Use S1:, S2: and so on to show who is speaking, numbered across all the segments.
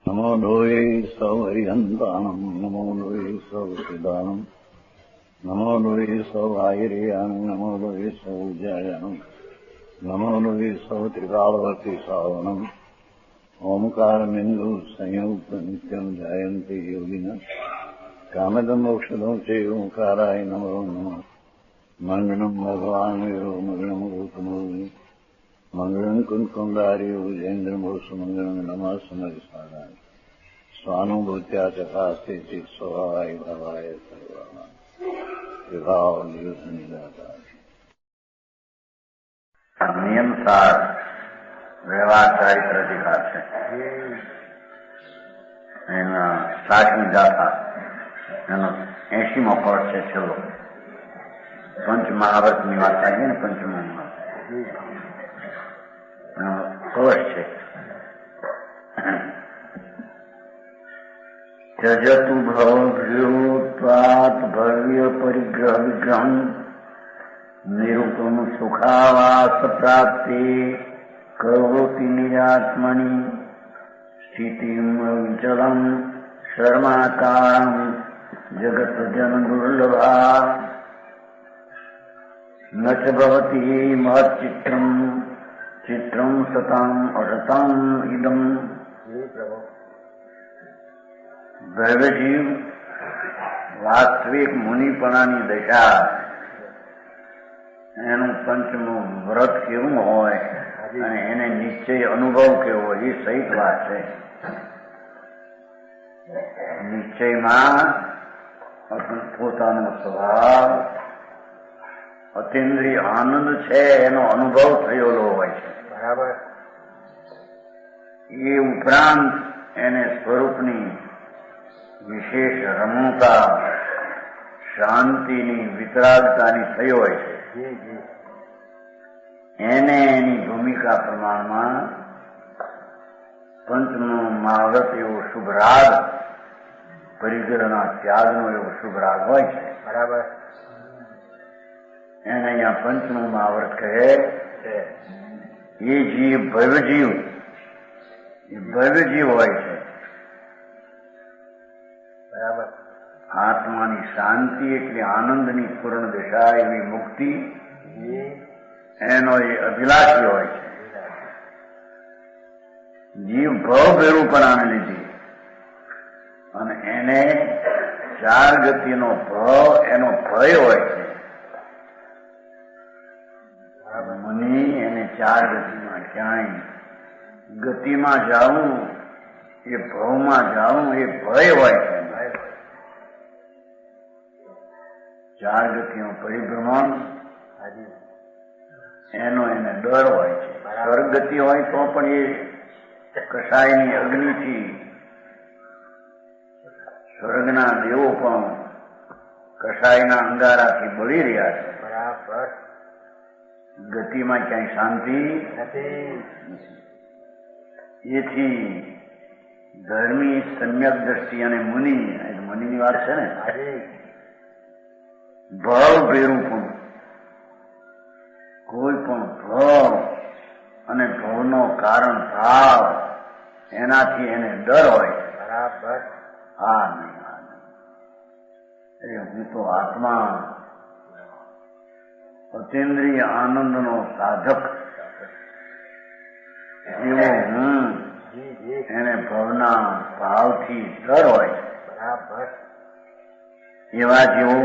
S1: નમો લોહે સૌ હરિહંતાણમ નમો લોહે સૌ સિદ્ધાણમ નમો લોહે સૌ આયર્યાણમ નમો લોહે સૌ જયાણમ નમો લોહે સૌ ત્રિકાળવતી સાવણમ ઓમકાર બિંદુ સંયુક્ત નિત્યમ જાયંતિ યોગિના કામદમોક્ષદો છે ઓંકારાય નમો નમઃ મંગળમ ભગવાન વીરો મંગળમ ગૌતમો મંગળમ કુંકુંડાર્યો જૈન્દ્રમોષ મંગળમ નમઃ સમરિસારાય સ્વાનુભૂત્યા ચકાસ્તે ચિત સ્વભાવાય ભાવાય સર્વાના વિભાવ નિયુદ્ધ નિરાકાર નિયમસાર વ્યવહાર ચારિત્ર અધિકાર છે. એના 60મી ગાથા એનો 80મો પદ છે. છેલ્લો પંચ મહાવ્રતની વાત થાય ને પંચમહાવ્રત કવચ છે. ત્યજતુ ભવભ્યુત્વાત ભવ્ય પરિગ્રહ વિગ્રહમ નિરૂપમ સુખાવાસ પ્રાપ્તિ કરોતિ નિરાત્મની સ્થિતિમ વિચલમ શર્માકારમ જગત જન દુર્લભા ન ચ ભવતી મહચ્ચિત્રમ ચિત્રમ સતામ અસતામ ઇદમ. ભવ્યજીવ વાસ્તવિક મુનિપણાની દશા એનું પંચમું વ્રત કેવું હોય અને એને નિશ્ચય અનુભવ કેવો એ સહિત વાત છે. નિશ્ચયમાં પોતાનો સ્વભાવ અતિન્દ્રિય આનંદ છે એનો અનુભવ થયેલો હોય છે. બરાબર. એ ઉપરાંત એને સ્વરૂપની વિશેષ રમણતા શાંતિની વિતરાગતાની થઈ હોય છે. એને એની ભૂમિકા પ્રમાણમાં પંચમો મહાવ્રત એવો શુભ રાગ પરિગ્રહના ત્યાગનો એવો શુભ રાગ હોય છે. બરાબર. એને અહીંયા પંચમો મહાવ્રત કહે છે. એ જીવ ભવ્ય જીવ હોય છે. બરાબર. આત્માની શાંતિ એટલે આનંદની પૂર્ણ દશા એવી મુક્તિ એનો એ અભિલાષી હોય છે. જીવ ભવ ભેરુપણાને લીધે અને એને 4 ગતિનો ભવ એનો ભય હોય છે. મને એને 4 ગતિમાં ક્યાંય ગતિમાં જાવું એ ભવમાં જાવું એ ભય હોય છે. 4 ગતિનું પરિભ્રમણ એનો એને ડર હોય છે. સ્વર્ગતિ હોય તો પણ એ કસાયની અગ્નિથી સ્વર્ગના દેવો પણ કસાયના અંગારાથી બળી રહ્યા છે. બરાબર. ગતિમાં ક્યાંય શાંતિ નથી. એથી ધર્મી સમ્યક દ્રષ્ટિ અને મુનિની વાત છે ને ભવ ભેરુપણું કોઈ પણ ભવ અને ભવનો કારણ ભાવ એનાથી એને ડર હોય. બરાબર. આ નહીં હું તો આત્મા અતિન્દ્રિય આનંદનો સાધક એવો હું એને ભવના ભાવથી ડર હોય. બરાબર. એવા જેવો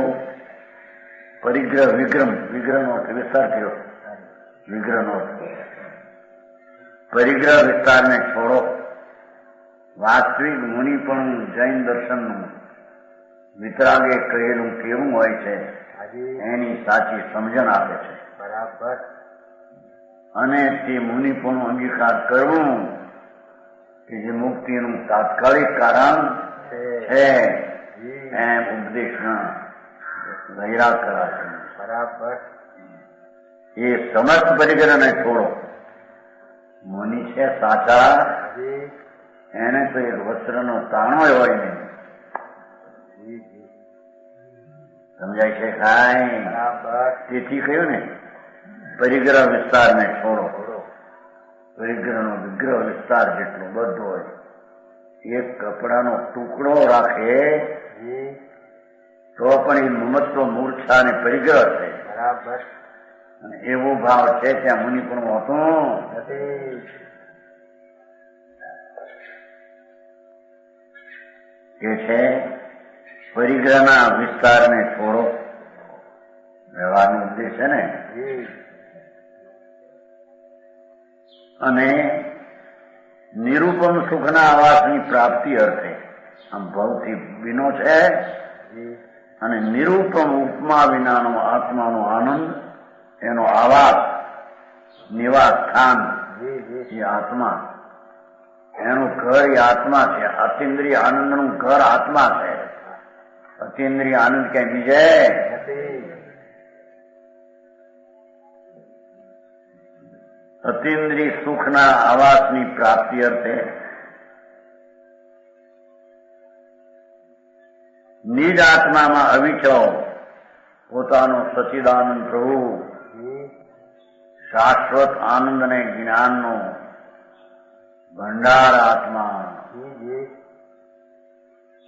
S1: પરિગ્રહ વિગ્રહનો વિસ્તાર થયો. વિગ્રહનો પરિગ્રહ વિસ્તારને છોડો. વાસ્તવિક મુનિ પણ જૈન દર્શનનું વિતરાગે કહેલું કેવું હોય છે એની સાચી સમજણ આપે છે. બરાબર. અને તે મુનિ પણ અંગીકાર કરવું કે જે મુક્તિનું તાત્કાલિક કારણ છે એમ ઉપદેશના વૈરાગ કરાશે. બરાબર. એ સમસ્ત પરિગ્રહને છોડો. મુનિ છે સાચા એને તો એક વસ્ત્રનો તાણો હોય નહીં. સમજાય છે કાંઈ? તેથી કહ્યું ને પરિગ્રહ વિસ્તારને છોડો. પરિગ્રહનો વિગ્રહ વિસ્તાર જેટલો બધો હોય એક કપડાનો ટુકડો રાખે તો પણ એ મમત્વ મૂર્છા અને પરિગ્રહ છે.
S2: બરાબર.
S1: અને એવો ભાવ છે ત્યાં મુનિ પણ હોતું કે છે પરિગ્રહના વિસ્તારને છોડો, વ્યવહારનો ઉદ્દેશ છે ને, અને નિરૂપમ સુખના આવાસની પ્રાપ્તિ અર્થે આમ ભવથી વિનો છે અને નિરૂપમ ઉપમા વિનાનો આત્માનો આનંદ, એનો આવાસ, નિવાસ સ્થાન એ આત્મા, એનું ઘર એ આત્મા છે. અતિન્દ્રિય આનંદનું ઘર આત્મા છે. અતિન્દ્રિય આનંદ ક્યાંય બીજે. અતિન્દ્રિય સુખના આવાસની પ્રાપ્તિ અર્થે નિજ આત્મામાં અવિચળ પોતાનો સચ્ચિદાનંદ પ્રભુ શાશ્વત આનંદ અને જ્ઞાનનો ભંડાર આત્મા,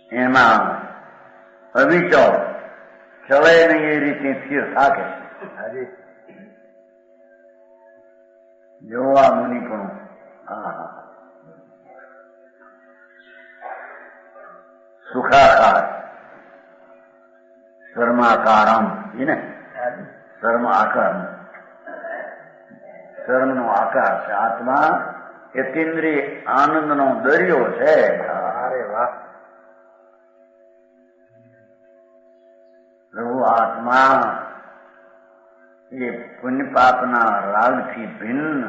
S1: એમાં અવિચળ ચલે નહીં એ રીતે સ્થિર থাকে. જોવા મુનિ પણ સુખાકાર સર્માકારમ એને સર્મ આકાર, સર્મનો આકાર છે. આત્મા અતિન્દ્રિય આનંદનો દરિયો છે.
S2: અરે વાહ.
S1: પ્રભુ આત્મા એ પુણ્ય પાપના રાગથી ભિન્ન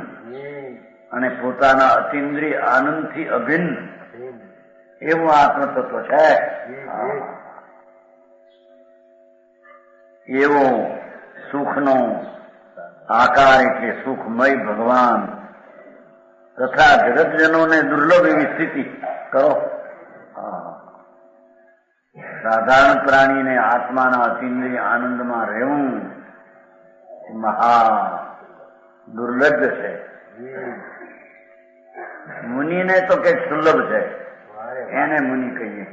S1: અને પોતાના અતિન્દ્રિય આનંદથી અભિન્ન એવું આત્મતત્વ છે. એવો સુખનો આકાર એટલે સુખમય ભગવાન તથા જગતજનોને દુર્લભ એવી સ્થિતિ કરો. સાધારણ પ્રાણીને આત્માના અતિન્દ્રિય આનંદમાં રહેવું મહા દુર્લભ છે. મુનિને તો કઈક સુલભ છે, એને મુનિ કહીએ.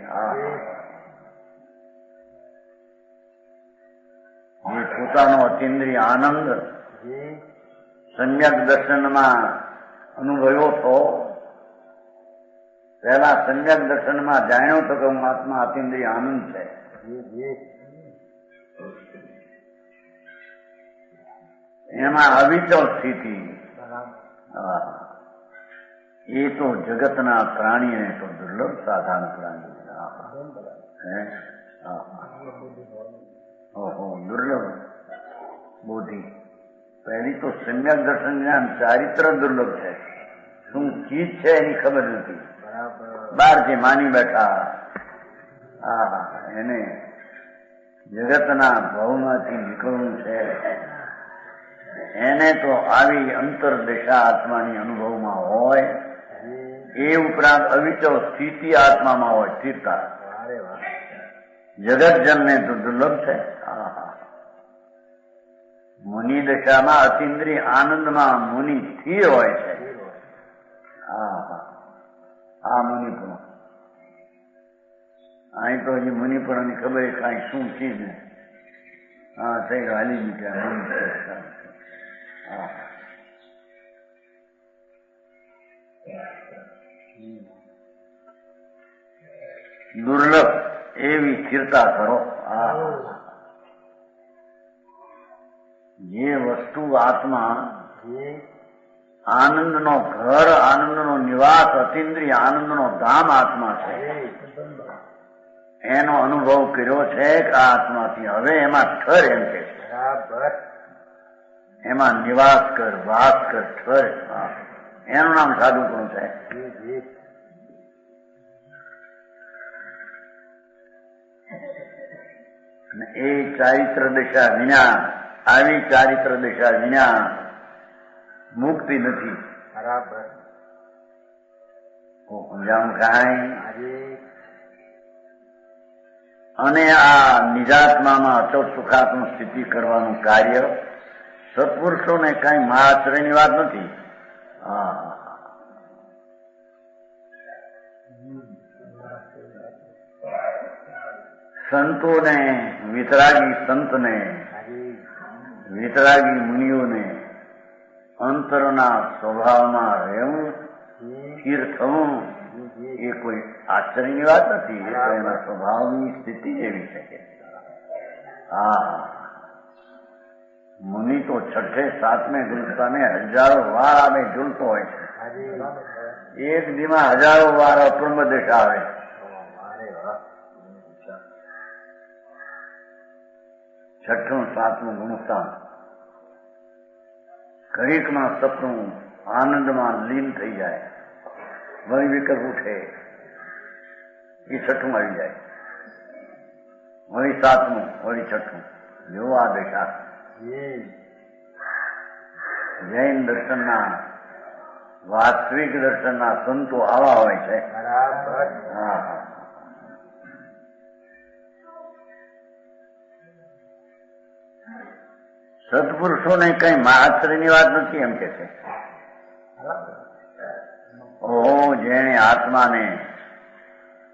S1: જે પોતાનો અતિન્દ્રિય આનંદ સમ્યક દર્શનમાં અનુભવ્યો તો, પહેલા સમ્યક દર્શનમાં જાણ્યો તો કે હું આત્મા અતિન્દ્રિય આનંદ છે. એમાં અવિચળ સ્થિતિ, એ તો જગતના પ્રાણીને તો દુર્લભ, સાધારણ પ્રાણી દુર્લભ બુદ્ધિ. પહેલી તો સમ્યક દર્શન જ્ઞાન ચારિત્ર દુર્લભ છે. શું ચીજ છે એની ખબર નથી. બહાર જે માની બેઠા એને જગતના ભાવમાંથી નીકળવું છે, એને તો આવી અંતરદશા આત્માની અનુભવમાં હોય. એ ઉપરાંત અવિચળ સ્થિતિ આત્મામાં હોય, સ્થિરતા. જગતજનને તો દુર્લભ છે. મુનિ દશામાં અતિન્દ્રિય આનંદમાં મુનિ સ્થિર હોય છે. આ મુનિપણું અહીં તો હજી મુનિપણાની ખબર કાંઈ શું છે ને. થઈ હાલી નીકળ્યા. દુર્લભ એવી સ્થિરતા કરો. જે વસ્તુ આત્મા આનંદનો ઘર, આનંદનો નિવાસ, અતિન્દ્રિય આનંદનો ધામ આત્મા છે, એનો અનુભવ કર્યો છે કે આ આત્માથી હવે એમાં ઠર એમ કે છે. એમાં નિવાસ કર, વાસ કર, ઠર. એનું નામ સાધુપણું છે. એ ચારિત્ર દશા વિના, આવી ચારિત્ર દશા વિના મુક્તિ નથી.
S2: બરાબર.
S1: સમજાણું કાંઈ? અને આ નિજાત્મામાં અચળ સુખાત્મ સ્થિતિ કરવાનું કાર્ય સત્પુરુષોને કઈ મહાશ્રયની વાત નથી. સંતોને, વિતરાગી સંતને, વિતરાગી મુનિઓને અંતરના સ્વભાવમાં રહેવું, સ્થિર થવું એ કોઈ આશ્ચર્યની વાત નથી. એ તો એના સ્વભાવની સ્થિતિ એવી છે કે મુનિ તો છઠ્ઠે સાતમે ગુલસ્તાને હજારો વાર આમે ઝૂલતો હોય છે. એક દીમાં હજારો વાર અપ્રમ દેશ આવે. છઠ્ઠું સાતમું ગુણસ્થાન ઘડીકમાં સપનું આનંદમાં લીન થઈ જાય, વળી વિકલ્પ ઉઠે, એ છઠ્ઠું આવી જાય, વળી સાતમું, વળી છઠ્ઠું. જો આ દેશા જૈન દર્શનના, વાસ્તવિક દર્શનના સંતો આવા હોય છે. હા, સત્પુરુષોને કઈ આશ્ચર્યની વાત નથી એમ કે છે. ઓહો, જેણે આત્માને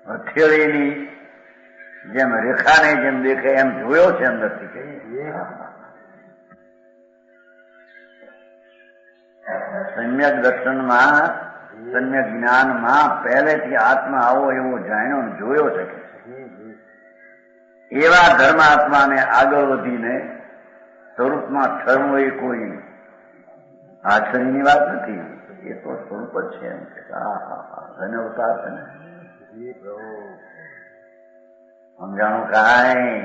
S1: હથેળીની જેમ રેખાને જેમ દેખે એમ જોયો છે અંદરથી. સમ્યક દર્શનમાં, સમ્યક જ્ઞાનમાં પહેલેથી આત્મા આવો એવો જાણ્યો જોયો છે. એવા ધર્માત્માને આગળ વધીને સ્વરૂપમાં ઠરવું એ કોઈ આશ્ચર્યની વાત નથી. એ તો સ્વરૂપ જ છે. એમ કે ધન્ય અવતાર છે ને. સમજાણું કાંઈ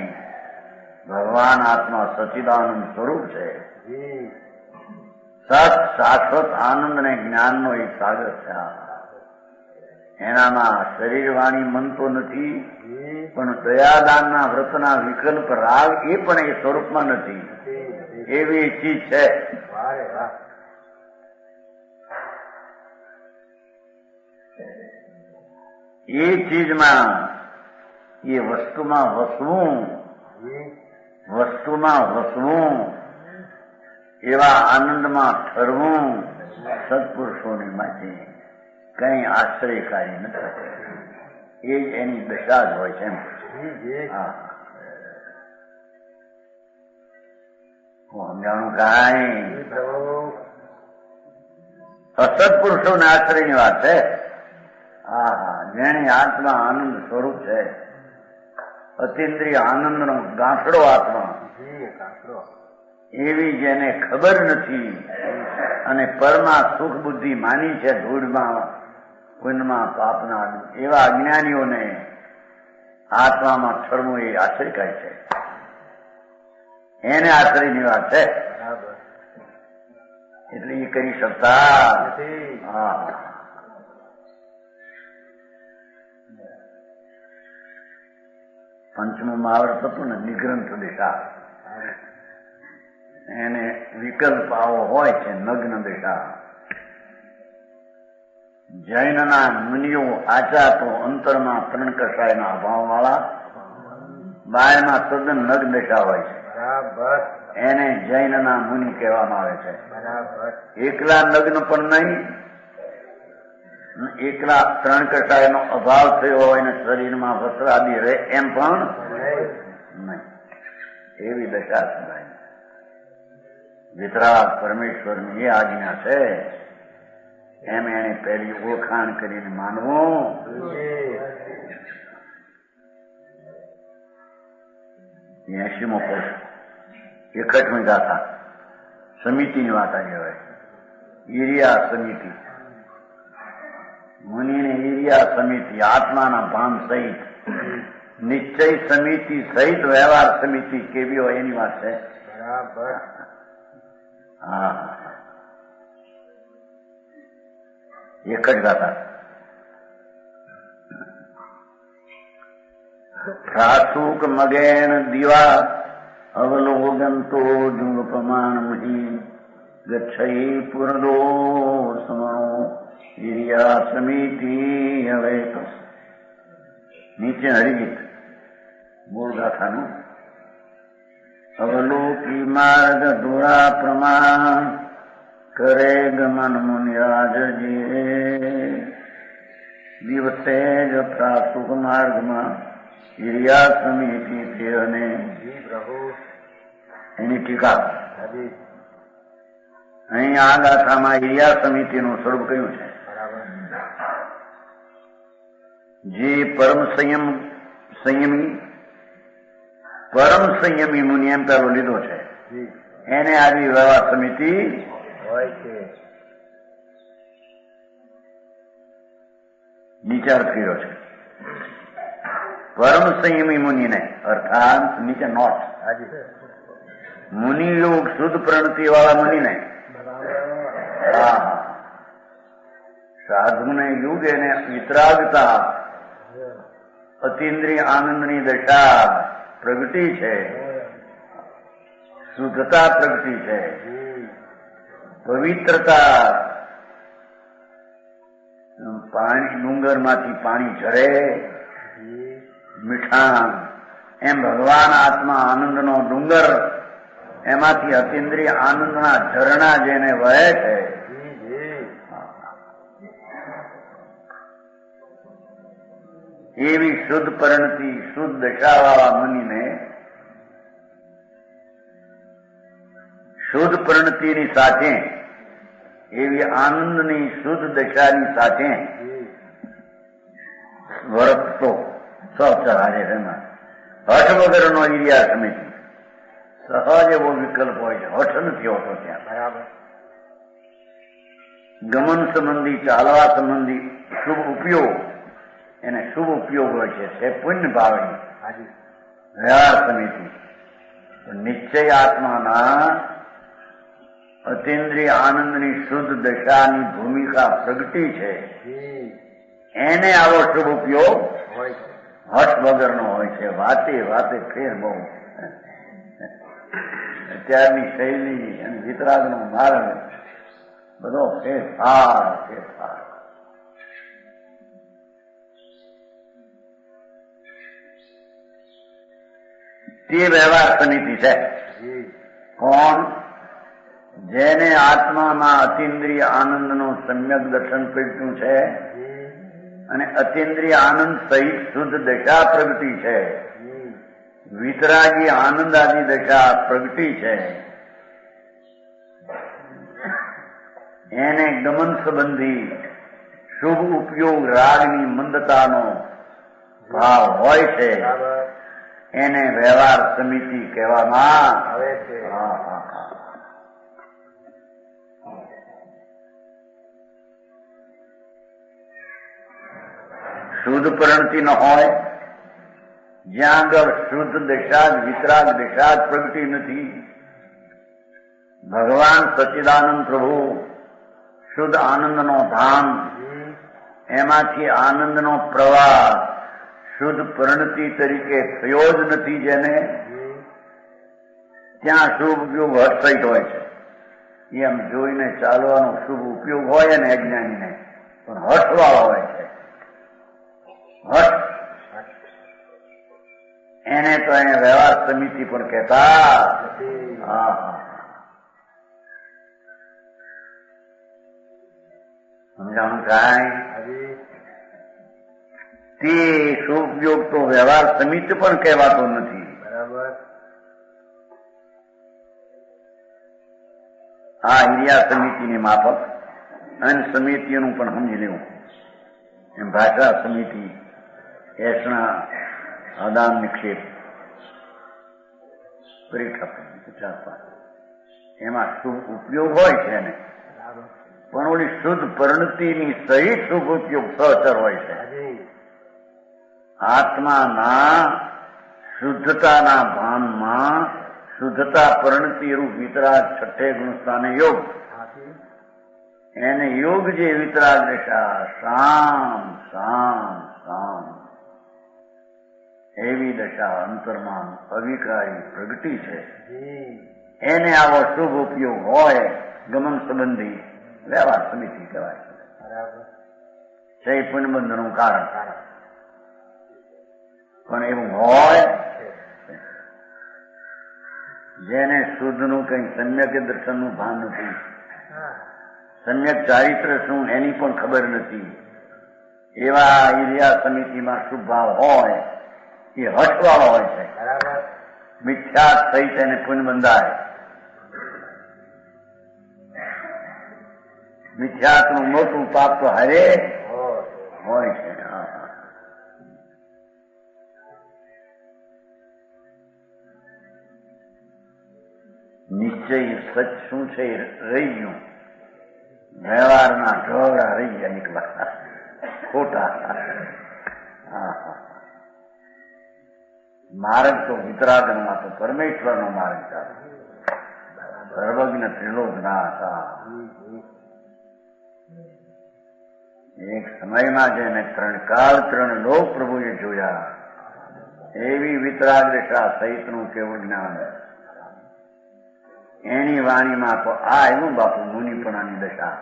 S1: ભગવાન આત્મા સચિદાનંદ સ્વરૂપ છે. સત શાશ્વત આનંદ ને જ્ઞાનનો એક સાગર છે. એનામાં શરીર વાણી મન તો નથી, પણ દયાદાનના વ્રતના વિકલ્પ રાગ એ પણ એ સ્વરૂપમાં નથી. એવી ચીજ છે. એ ચીજમાં, એ વસ્તુમાં વસવું, એવા આનંદમાં ઠરવું સત્પુરુષોની માટે કઈ આશ્ચર્યકારી નથી. એ જ એની દશા જ હોય છે. હા, હું સમજાણું કાંઈ અસત્પુરુષોને આશ્ચર્યની વાત છે. હા, જેની આત્મા આનંદ સ્વરૂપ છે, અતિન્દ્રિય આનંદનો ગાંઠડો આત્મા, એવી જેને ખબર નથી અને પરમાં સુખ બુદ્ધિ માની છે, ધૂળમાં પુણ્યમાં પાપના, એવા અજ્ઞાનીઓને આત્મામાં ઠરવું એ આશ્ચર્યકારી છે. એને આશ્ચર્યની વાત છે. એટલે એ કરી શકતા. હા, પંચમું મહાવર્ત હતું ને, નિગ્રંથ દિશા, એને વિકલ્પ આવો હોય છે, નગ્ન દિશા. જૈનના મુનિઓ આચા તો અંતરમાં ત્રણ કસાયના અભાવ વાળા, બાયમાં તદ્દન નગ્ન દિશા હોય છે. એને જૈનના મુનિ કહેવામાં આવે છે. એકલા નગ્ન પણ નહીં, એકલા ત્રણ કસાયનો અભાવ થયો હોય ને શરીરમાં વસ્ત્રાદી રહે એમ પણ નહીં. એવી દશા સુધાય. વિતરાગ પરમેશ્વરની એ આજ્ઞા છે. એમ એને પહેલી ઓળખાણ કરીને માનવું. 80મો પ્રશ્ન, 61મી ગાથા, સમિતિની વાત આવી હોય. ઈરિયા સમિતિ, મુનિને ઈરિયા સમિતિ, આત્માના ભાન સહિત, નિશ્ચય સમિતિ સહિત વ્યવહાર સમિતિ કેવી હોય એની વાત છે. હા, એક જ ગાથા. પ્રાસુક મગેન દિવા અવલોકંતો જુગપમાન મહી ગચ્છઈ પુરદો સમણો ઈરિયા સમિતિ. હવે નીચે હરિગીત મૂળ ગાથાનું. અવલોકી માર્ગ દુરા પ્રમાણ કરે ગમન મુનિરાજજી. દિવસે જ પ્રાસુક માર્ગમાં હિરિયા સમિતિ છે અને
S2: જી પ્રભુ
S1: એની ટીકા.
S2: હાજી
S1: અહીં આ ગાથામાં હિરિયા સમિતિનું સ્વરૂપ કયું છે?
S2: બરાબર
S1: જે પરમ સંયમી મુનિ એમ પેલો લીધો છે,
S2: જી
S1: એને આવી વ્યવહાર સમિતિ
S2: હોય છે.
S1: નીચે અર્થ કર્યો છે. પરમ સંયમી મુનિને અર્થાત નીચે નોટ
S2: હાજી
S1: મુનિ યોગ શુદ્ધ પ્રણતિ વાળા મુનિને સાધુને યુગ એને વિતરાગતા અતિન્દ્રિય આનંદની દશા પ્રગટી છે, શુદ્ધતા પ્રગટી છે, પવિત્રતા, પાણી ડુંગરમાંથી પાણી ઝરે મીઠા, એમ ભગવાન આત્મા આનંદનો ડુંગર, એમાંથી અતિન્દ્રિય આનંદના ઝરણા જેને વહે છે, એવી શુદ્ધ પરિણતિ શુદ્ધ દશાવાળા મુનિને શુદ્ધ પરિણતિની સાથે એવી આનંદની શુદ્ધ દશાની સાથે વર્તતો સહચરારે એમાં હઠ વગરનો હિરિયા સમિતિ સહજ એવો વિકલ્પ હોય છે, હઠ નથી હોતો ત્યાં.
S2: બરાબર
S1: ગમન સંબંધી ચાલવા સંબંધી શુભ ઉપયોગ, એને શુભ ઉપયોગ હોય છે, તે પુણ્ય ભાવની
S2: હાજી
S1: વ્યવહાર સમિતિ. નિશ્ચય આત્માના અતિન્દ્રિય આનંદની શુદ્ધ દશાની ભૂમિકા પ્રગટી છે,
S2: જી
S1: એને આવો શુભ ઉપયોગ
S2: હોય છે.
S1: હઠ વગરનો હોય છે. વાતે વાતે ફેર બહુ. અત્યારની શૈલી અને વિતરાગનો માર્ગ બધો ફેરફાર. તે વ્યવહાર સમિતિ છે.
S2: જી
S1: કોણ? જેને આત્મામાં અતિન્દ્રિય આનંદનું સમ્યક દર્શન પ્રગટ્યું છે
S2: જી
S1: અને અતિન્દ્રિય આનંદ સહિત શુદ્ધ દશા પ્રગટી છે,
S2: જી
S1: વિતરાગી આનંદ આદિ દશા પ્રગટી છે, એને ગમન સંબંધી શુભ ઉપયોગ રાગની મંદતાનો ભાવ હોય છે,
S2: બરાબર
S1: એને વ્યવહાર સમિતિ કહેવામાં
S2: આવે છે.
S1: શુદ્ધ પરિણતિ ન હોય, જ્યાં આગળ શુદ્ધ દશા વિતરાગ દશા પ્રગટી નથી, ભગવાન સચ્ચિદાનંદ પ્રભુ શુદ્ધ આનંદનો ધામ, એમાંથી આનંદનો પ્રવાહ શુદ્ધ પરિણતિ તરીકે થયો જ નથી, જેને ત્યાં શુભ ઉપયોગ હઠ સહિત હોય છે. એમ જોઈને ચાલવાનો શુભ ઉપયોગ હોય ને અજ્ઞાનીને, પણ હઠ વાળો હોય છે. હઠ એને તો એને વ્યવહાર સમિતિ પણ કહેતા. સમજાણું કાંઈ?
S2: હાજી
S1: તે શુભ ઉપયોગ તો વ્યવહાર સમિતિ પણ કહેવાતો નથી.
S2: બરાબર
S1: આ હિરિયા સમિતિની માફક અન્ય સમિતિઓનું પણ સમજી લેવું. એમ ભાષા સમિતિ, એસણા આદાન નિક્ષેપ, પરીક્ષા, એમાં શુભ ઉપયોગ હોય છે ને,
S2: બરાબર
S1: પણ ઓલી શુદ્ધ પરિણતિની સહિત શુભ ઉપયોગ સહચર હોય છે.
S2: હાજી
S1: આત્માના શુદ્ધતાના ભાનમાં શુદ્ધતા પરિણતિ રૂપ વિતરાગ છઠ્ઠે ગુણસ્થાને યોગ,
S2: હાજી
S1: એને યોગ જે વિતરાગ દશા શામ શામ શામ એવી દશા અંતરમાં અવિકારી પ્રગટી છે,
S2: જી
S1: એને આવો શુભ ઉપયોગ હોય ગમન સંબંધી વ્યવહાર સમિતિ કહેવાય.
S2: બરાબર
S1: છે પુણ્યબંધનું કારણ. પણ એવું હોય જેને શુદ્ધનું કંઈ સમ્યક દર્શનનું ભાન નથી, સમ્યક ચારિત્ર શું એની પણ ખબર નથી, એવા હિરિયા સમિતિમાં શુભ ભાવ હોય એ હઠવાળો હોય છે.
S2: બરાબર.
S1: મિથ્યા સહિત એને પુણ્ય બંધાય. મિથ્યાનું મોટું પાપ તો હરે હોય છે. નિશ્ચય સચ શું છે રહી ગયું. વ્યવહારના ઢોળા રહી ગયા નીકળવા ખોટા. માર્ગ તો વિતરાગનમાં તો પરમેશ્વરનો માર્ગ ચાલે. સર્વજ્ઞ ત્રિલોકના હતા. એક સમયમાં જેને 3 કાળ 3 લોક પ્રભુએ જોયા એવી વિતરાગ દશા સહિતનું કેવું જ્ઞાન. એની વાણીમાં તો આ એવું બાપુ મુનિપણાની દશા.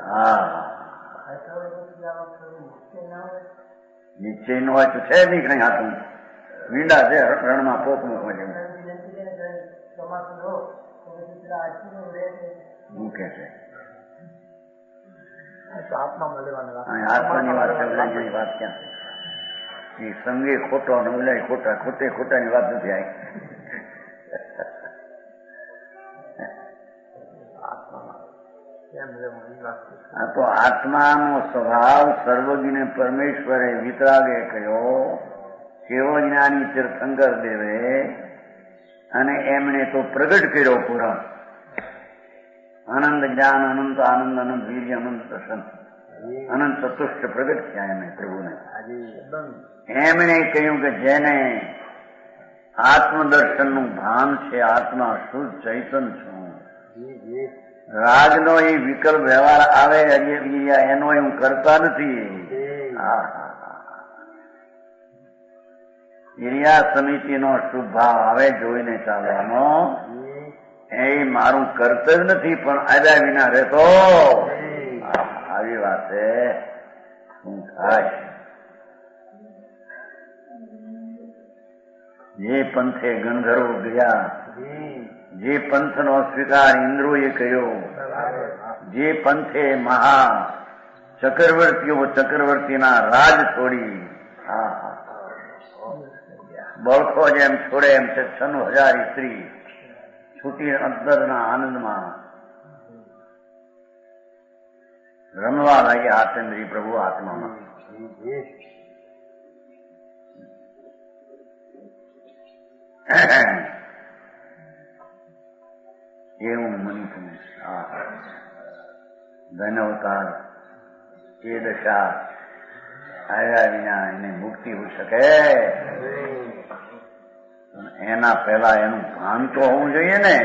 S1: હા, નિશ્ચય નો હોય તો છે નહીં કઈ હાથું મીંડા છે રણમાં પોક મૂકવા જેવું મૂકે છે. આત્માની વાત છે, વાત ક્યાં એ સંગે ખોટો અને ઓલાય ખોટા, ખોટે ખોટાની વાત નથી આવી. આ તો આત્માનો સ્વભાવ સર્વજ્ઞ પરમેશ્વરે વિતરાગે કહ્યો, કેવો જ્ઞાની તીર્થંકર દેવે, અને એમણે તો પ્રગટ કર્યો પૂરણ. આનંદ જ્ઞાન અનંત આનંદ અનંત વીર્ય અનંત પ્રસન્ન અનંત ચતુષ્ટ પ્રગટ થયા એમણે પ્રભુને. એમણે કહ્યું કે જેને આત્મદર્શનનું ભાન છે, આત્મા શુદ્ધ ચૈતન છું, રાજનો એ વિકલ્પ વ્યવહાર આવે એનો હું કરતા નથી. ઈર્યા સમિતિનો શુભ ભાવ આવે જોઈને ચાલવાનો, એ મારું કર્તવ્ય નથી, પણ આવ્યા વિના રહેતો. આવી વાત છે. શું થાય? જે પંથે ગંધર્વો ગયા, જે પંથનો સ્વીકાર ઇન્દ્રોએ કર્યો, જે પંથે મહા ચક્રવર્તીઓ ચક્રવર્તીના રાજ છોડી, બળખો જેમ છોડે એમ 96,000 સ્ત્રી છૂટી અંતરના આનંદમાં રમવા લાગ્યા હાથેન્દ્રી પ્રભુ આત્મામાં. એવું મનીતું ધન અવતાર એ દશા આવ્યા વિના એને મુક્તિ હોઈ શકે. એના પહેલા એનું ભાન તો હોવું જોઈએ ને.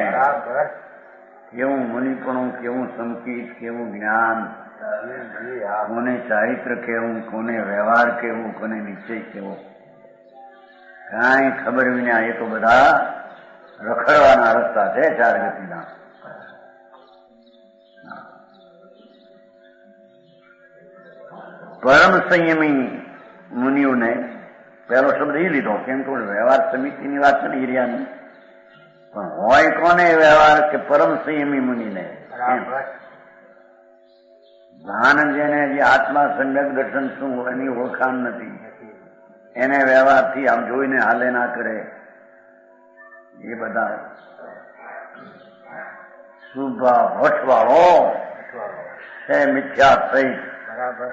S1: કેવું મનીપણું, કેવું સંકિત, કેવું જ્ઞાન, કોને ચારિત્ર કેવું, કોને વ્યવહાર કેવું, કોને નિશ્ચય કેવો, કાંઈ ખબર વિના એ તો બધા રખડવાના રસ્તા છે 4 ગતિના. પરમ સંયમી મુનિઓને પહેલો શબ્દ એ લીધો, કેમ તો વ્યવહાર સમિતિની વાત છે ને ઈર્યાની, પણ હોય કોને વ્યવહાર કે પરમ સંયમી મુનિને. ભાન જેને જે આત્મા સમ્યક દર્શન શું એની ઓળખાણ નથી, એને વ્યવહારથી આમ જોઈને હાલે ના કરે, એ બધા શુભ હઠવાળો છે, મિથ્યા સહિત. બરાબર.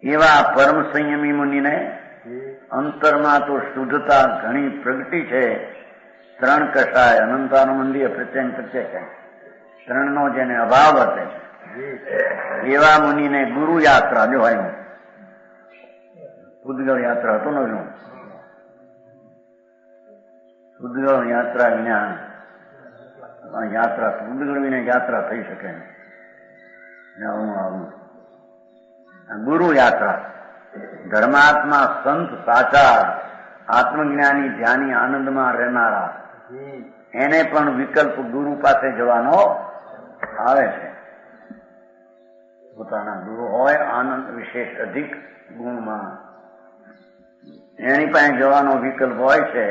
S1: એવા પરમ સંયમી મુનિને અંતરમાં તો શુદ્ધતા ઘણી પ્રગટી છે. 3 કષાય અનંતાનુબંધી પ્રત્યંગ પ્રત્યક્ષ 3નો જેને અભાવ હશે એવા મુનિને ગુરુ યાત્રા જો હોય ઉદ્ગળ યાત્રા હતો ને, ઉદ્ગળ યાત્રા વિના યાત્રા ઉદ્ગળ વિના યાત્રા થઈ શકે. ગુરુ યાત્રા ધર્માત્મા સંત સાચા આત્મજ્ઞાની ધ્યાની આનંદમાં રહેનારા એને પણ વિકલ્પ ગુરુ પાસે જવાનો આવે છે. પોતાના ગુરુ હોય આનંદ વિશેષ અધિક ગુણમાં, એની પાસે જવાનો વિકલ્પ હોય છે.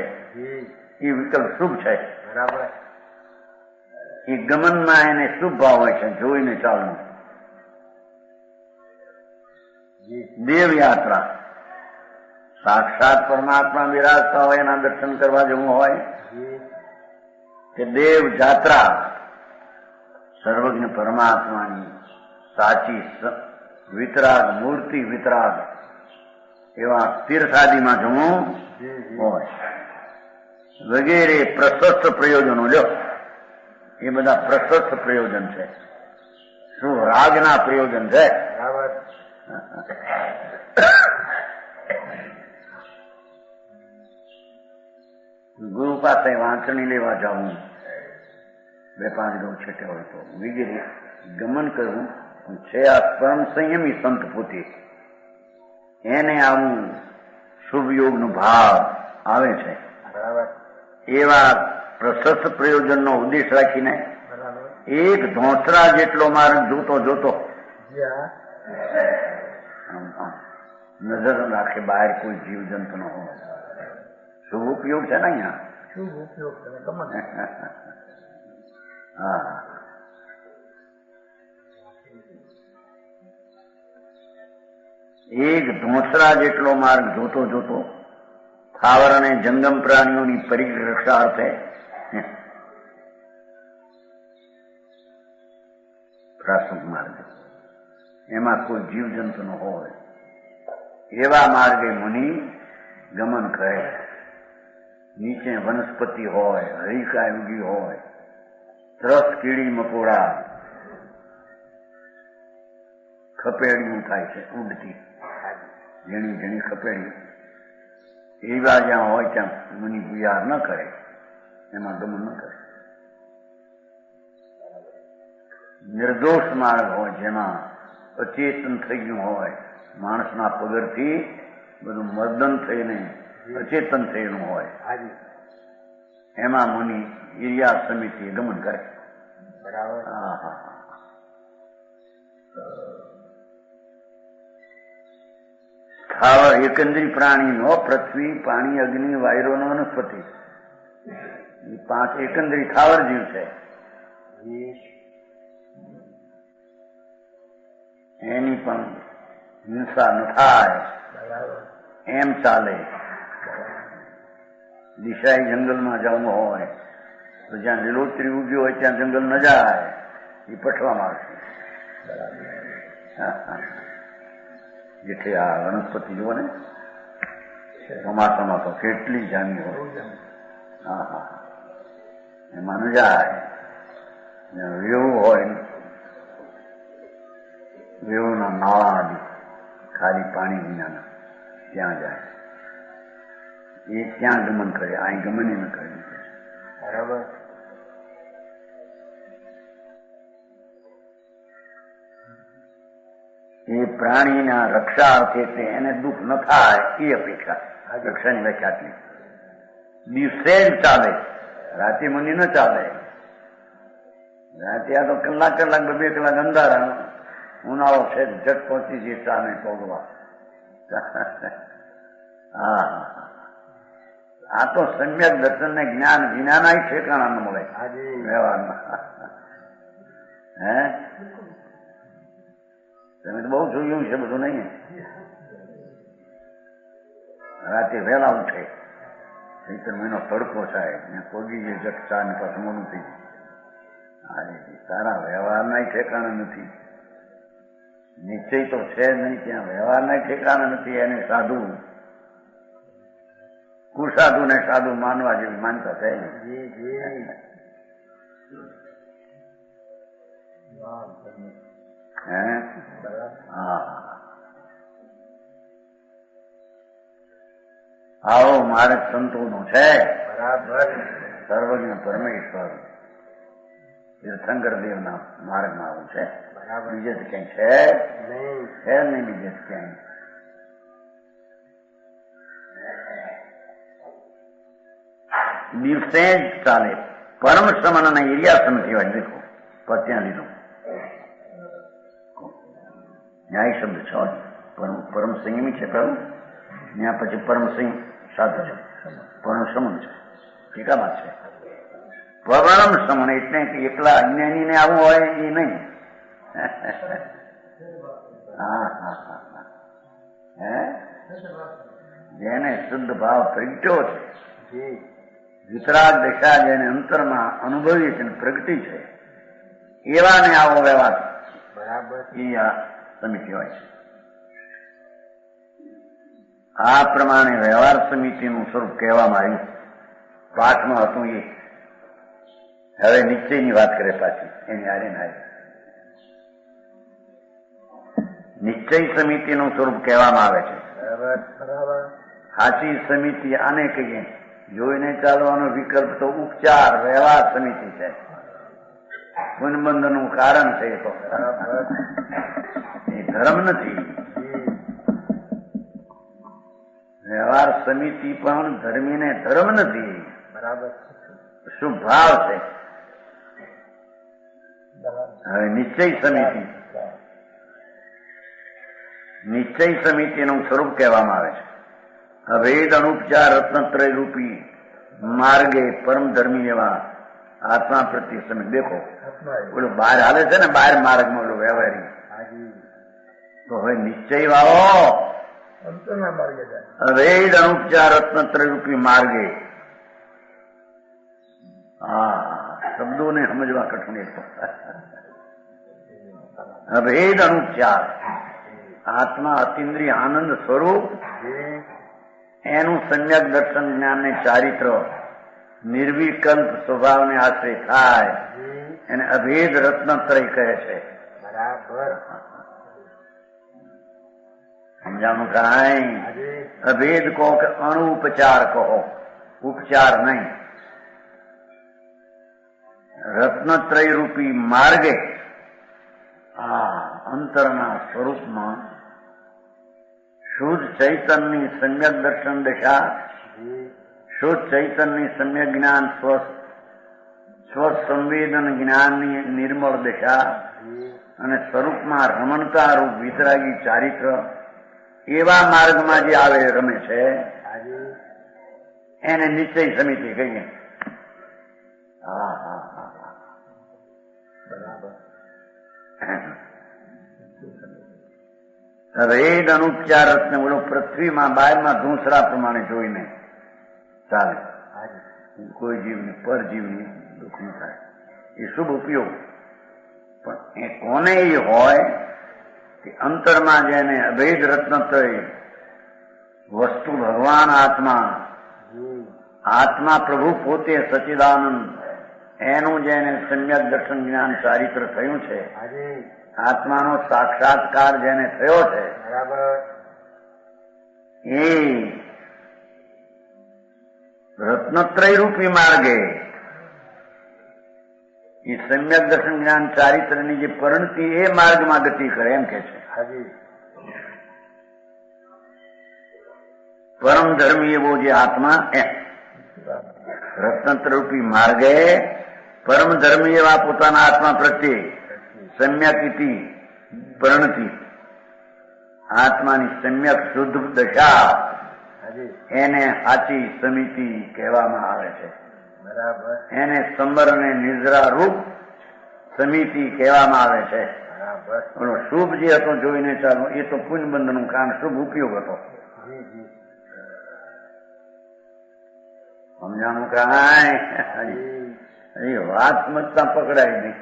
S1: એ વિકલ્પ શુભ છે. બરાબર. એ ગમનમાં એને શુભ ભાવ હોય છે, જોઈને ચાલવું. દેવ યાત્રા, સાક્ષાત પરમાત્મા બિરાજતા હોય એના દર્શન કરવા જવું હોય કે દેવ જાત્રા, સર્વજ્ઞ પરમાત્માની સાચી વિતરાગ મૂર્તિ વિતરાગ એવા તીર્થાદિમાં જવું હોય વગેરે પ્રશસ્ત પ્રયોજનો. લો એ બધા પ્રશસ્ત પ્રયોજન છે. શું રાગના પ્રયોજન છે? ગુરુ પાસે વાંચણી લેવા જવું, 2-5 ગૌ છેટે હોય તો વગેરે ગમન કરવું છે. આ પરમ સંયમી સંત પોતે એને આવું શુભ યોગનો ભાવ આવે છે. એવા પ્રશસ્ત પ્રયોજનનો ઉદ્દેશ રાખીને એક ધોંસરા જેટલો માર્ગ જોતો જોતો નજર રાખે બહાર કોઈ જીવ જંતુ ન હોય. શુભ ઉપયોગ છે ને અહીંયા.
S2: શુભ ઉપયોગ છે.
S1: હા, એક ધોંસરા જેટલો માર્ગ જોતો જોતો સ્થાવર અને જંગમ પ્રાણીઓની પરિરક્ષા અર્થે પ્રાસંગ માર્ગ, એમાં કોઈ જીવજંતુ ન હોય એવા માર્ગે મુનિ ગમન કરે. નીચે વનસ્પતિ હોય, હરિકાય ઉગી હોય, ત્રસ્ત કીડી મકોડા ખપેડિયું થાય છે ઉડતી, જેણી જેણી ખપેડી એવા જ્યાં હોય ત્યાં મુનિ વિહાર ન કરે, એમાં ગમન ન કરે. નિર્દોષ માર્ગ હોય જેમાં અચેતન થઈ ગયું હોય, માણસના પગરથી બધું મર્દન થઈને અચેતન થયેલું હોય, એમાં મુનિ ઈર્યા સમિતિ ગમન કરે.
S2: બરાબર.
S1: સ્થાવર એકંદરી પ્રાણીનો પૃથ્વી, પાણી, અગ્નિ, વાયુનો વનસ્પતિ, એ 5 એકંદરી સ્થાવર જીવ છે. એની પણ હિંસા ન થાય એમ ચાલે. દિશાઈ જંગલમાં જવું હોય તો જ્યાં લીલોતરી ઉગ્યો હોય ત્યાં જંગલ ન જાય, એ પઠવા મારશે. જેટલી આ વનસ્પતિ જુઓ ને ચોમાસામાં તો કેટલી જામી હોય. હા, એમાં ન જાય. વેવું હોય, વેવુંના નાળા ખાલી પાણી વિનાના ત્યાં જાય. એ ત્યાં ગમન કરે, અહીં ગમન ન કરે.
S2: બરાબર.
S1: એ પ્રાણીના રક્ષા અર્થે એને દુઃખ ન થાય એ અપેક્ષા. રક્ષાની વ્યાખ્યા આટલી. દિવસે જ ચાલે, રાતે મુનિ ન ચાલે. રાતે આ તો કલાક 2 કલાક અંધારા, ઉનાળો છે, જટ પહોંચી જઈએ ચાને પગવા. હા, આ તો સમ્યક દર્શન ને જ્ઞાન વિનાના ઠેકાણા ન મળે વ્યવહારમાં. હે, તમે તો બહુ જોયું છે બધું નહીં. રાતે વહેલા ઉઠે, ચૈત્ર મહિનો તડકો થાય ને કોગી જે જટ ચા ને પાછું મોડું થઈ જાય. તારા વ્યવહારના ઠેકાણા નથી. નિશ્ચય તો છે નહીં, ત્યાં વ્યવહારના ઠેકાણા નથી. એને સાધુ, કુસાધુ ને સાધુ માનવા જેવી માનતા છે. આવો માર્ગ સંતોનો છે.
S2: બરાબર.
S1: સર્વજ્ઞ પરમેશ્વર તીર્થંકર દેવના માર્ગમાં આવું છે.
S2: બરાબર.
S1: બીજે જ ક્યાંય છે નહીં, બીજે જ ક્યાંય. દિવસે જ ચાલે. પરમ શ્રમણ અને ઈર્યાસન કહેવાય. દેખો ત્યાં લીધું ન્યાય શબ્દ છે. પરમ સંયમી છે કહ્યું, ત્યાં પછી પરમ સંયમ સાધુ છે, પરમ શ્રમણ છે, ટીકામાં છે. પરમ શ્રમણ એટલે કે એકલા અજ્ઞાની ને આવું હોય એ નહીં. હે જેને શુદ્ધ ભાવ પ્રગટ્યો છે, વિતરાગ દશા જેને અંતરમાં અનુભવી છે પ્રગટી છે, એવાને આવો વ્યવહાર
S2: બરાબર
S1: એ આ સમિતિ હોય છે. આ પ્રમાણે વ્યવહાર સમિતિનું સ્વરૂપ કહેવામાં આવ્યું. પાઠમાં હતું એ. હવે નિશ્ચયની વાત કરે પાછી એની હારે ના નિશ્ચય સમિતિનું સ્વરૂપ કહેવામાં આવે છે.
S2: બરાબર બરાબર
S1: સાચી સમિતિ આને કહીએ. જોઈને ચાલવાનો વિકલ્પ તો ઉપચાર વ્યવહાર સમિતિ છે. પુનબંધનું કારણ છે. એ તો એ ધર્મ નથી. વ્યવહાર સમિતિ પણ ધર્મીને ધર્મ નથી.
S2: બરાબર
S1: શુભ ભાવ છે. હવે નિશ્ચય સમિતિ, નિશ્ચય સમિતિનું સ્વરૂપ કહેવામાં આવે છે. અભેદ અનુપચાર રત્નત્રય રૂપી માર્ગે પરમ ધર્મી એવા આત્મા પ્રત્યે સમિતિ. દેખો ઓલું બહાર હાલે છે ને, બહાર માર્ગમાં ઓલું વ્યવહારી, તો હવે નિશ્ચય વાળો અભેદ અનુપચાર રત્નત્રય રૂપી માર્ગે. હા, શબ્દોને સમજવા કઠિન. અભેદ અનુપચાર આત્મા અતિન્દ્રિય આનંદ સ્વરૂપ, એનું સમ્યક દર્શન જ્ઞાનને ચારિત્ર નિર્વિકલ્પ સ્વભાવને આશ્રય થાય એને અભેદ રત્નત્રય કહે છે.
S2: બરાબર
S1: સમજાણું કાંઈ? અભેદ કહો કે અણુપચાર કહો, ઉપચાર નહીં. રત્નત્રય રૂપી માર્ગે આ અંતરના સ્વરૂપમાં શુદ્ધ ચૈતનની સમ્યક દર્શન દશા, શુદ્ધ ચૈતનની સમ્યક જ્ઞાન સ્વસંવેદન જ્ઞાનની નિર્મળ દશા અને સ્વરૂપમાં રમણતા રૂપ વિતરાગી ચારિત્ર એવા માર્ગમાં જે આવે રમે છે એને નિશ્ચય સમિતિ કહીએ. હા હા હા બરાબર. વેદ અનુપચાર રત્ન બોલો પૃથ્વીમાં બહારમાં ધૂસરા પ્રમાણે જોઈને ચાલે. કોઈ જીવને પરજીવની દુઃખ ન થાય એ શુભ ઉપયોગ. પણ એ કોને એ હોય કે અંતરમાં જેને અભેદ રત્નત્રય વસ્તુ ભગવાન આત્મા, આત્મા પ્રભુ પોતે સચિદાનંદ, એનું જેને સમ્યક દર્શન જ્ઞાન ચારિત્ર થયું છે, આત્માનો સાક્ષાત્કાર જેને થયો છે, એ રત્નત્રય રૂપી માર્ગે એ સમ્યક દર્શન જ્ઞાન ચારિત્રની જે પરિણતિ એ માર્ગમાં ગતિ કરે એમ કે છે. પરમ ધર્મી એવો જે આત્મા રત્નત્ર રૂપી માર્ગે પરમ ધર્મી એવા પોતાના આત્મા પ્રત્યે સમ્યક ઇતિ પરિણતિ, આત્માની સમ્યક શુદ્ધ દશા, એને સાચી સમિતિ કહેવામાં આવે છે.
S2: બરાબર
S1: એને સંબર અને નિદ્રા રૂપ સમિતિ કહેવામાં આવે છે.
S2: બરાબર
S1: શુભ જે હતો જોઈને ચાલો એ તો પુનબંધનું કારણ શુભ ઉપયોગ હતો. સમજાણું કાંઈ? વાત સમજતા પકડાય નહીં.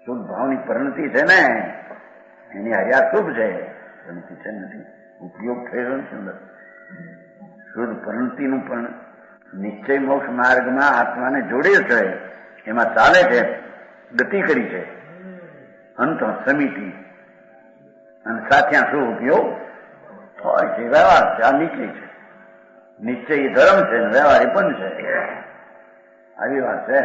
S1: શુદ્ધ ભાવની પરિણતિ છે ને, એની હરિયા શુભ છે, પરિણતિ છે નથી, ઉપયોગ થયેલો નથી અંદર. શુદ્ધ પરિણતિનું પણ નિશ્ચય મોક્ષ માર્ગમાં આત્માને જોડે છે, એમાં ચાલે છે, ગતિ કરી છે. અંત સમિતિ અને સાથ્યા શું ઉપયોગ હોય છે? વ્યવહાર છે. આ નિશ્ચય છે. નિશ્ચય ધર્મ છે, વ્યવહાર પણ છે. આવી વાત છે.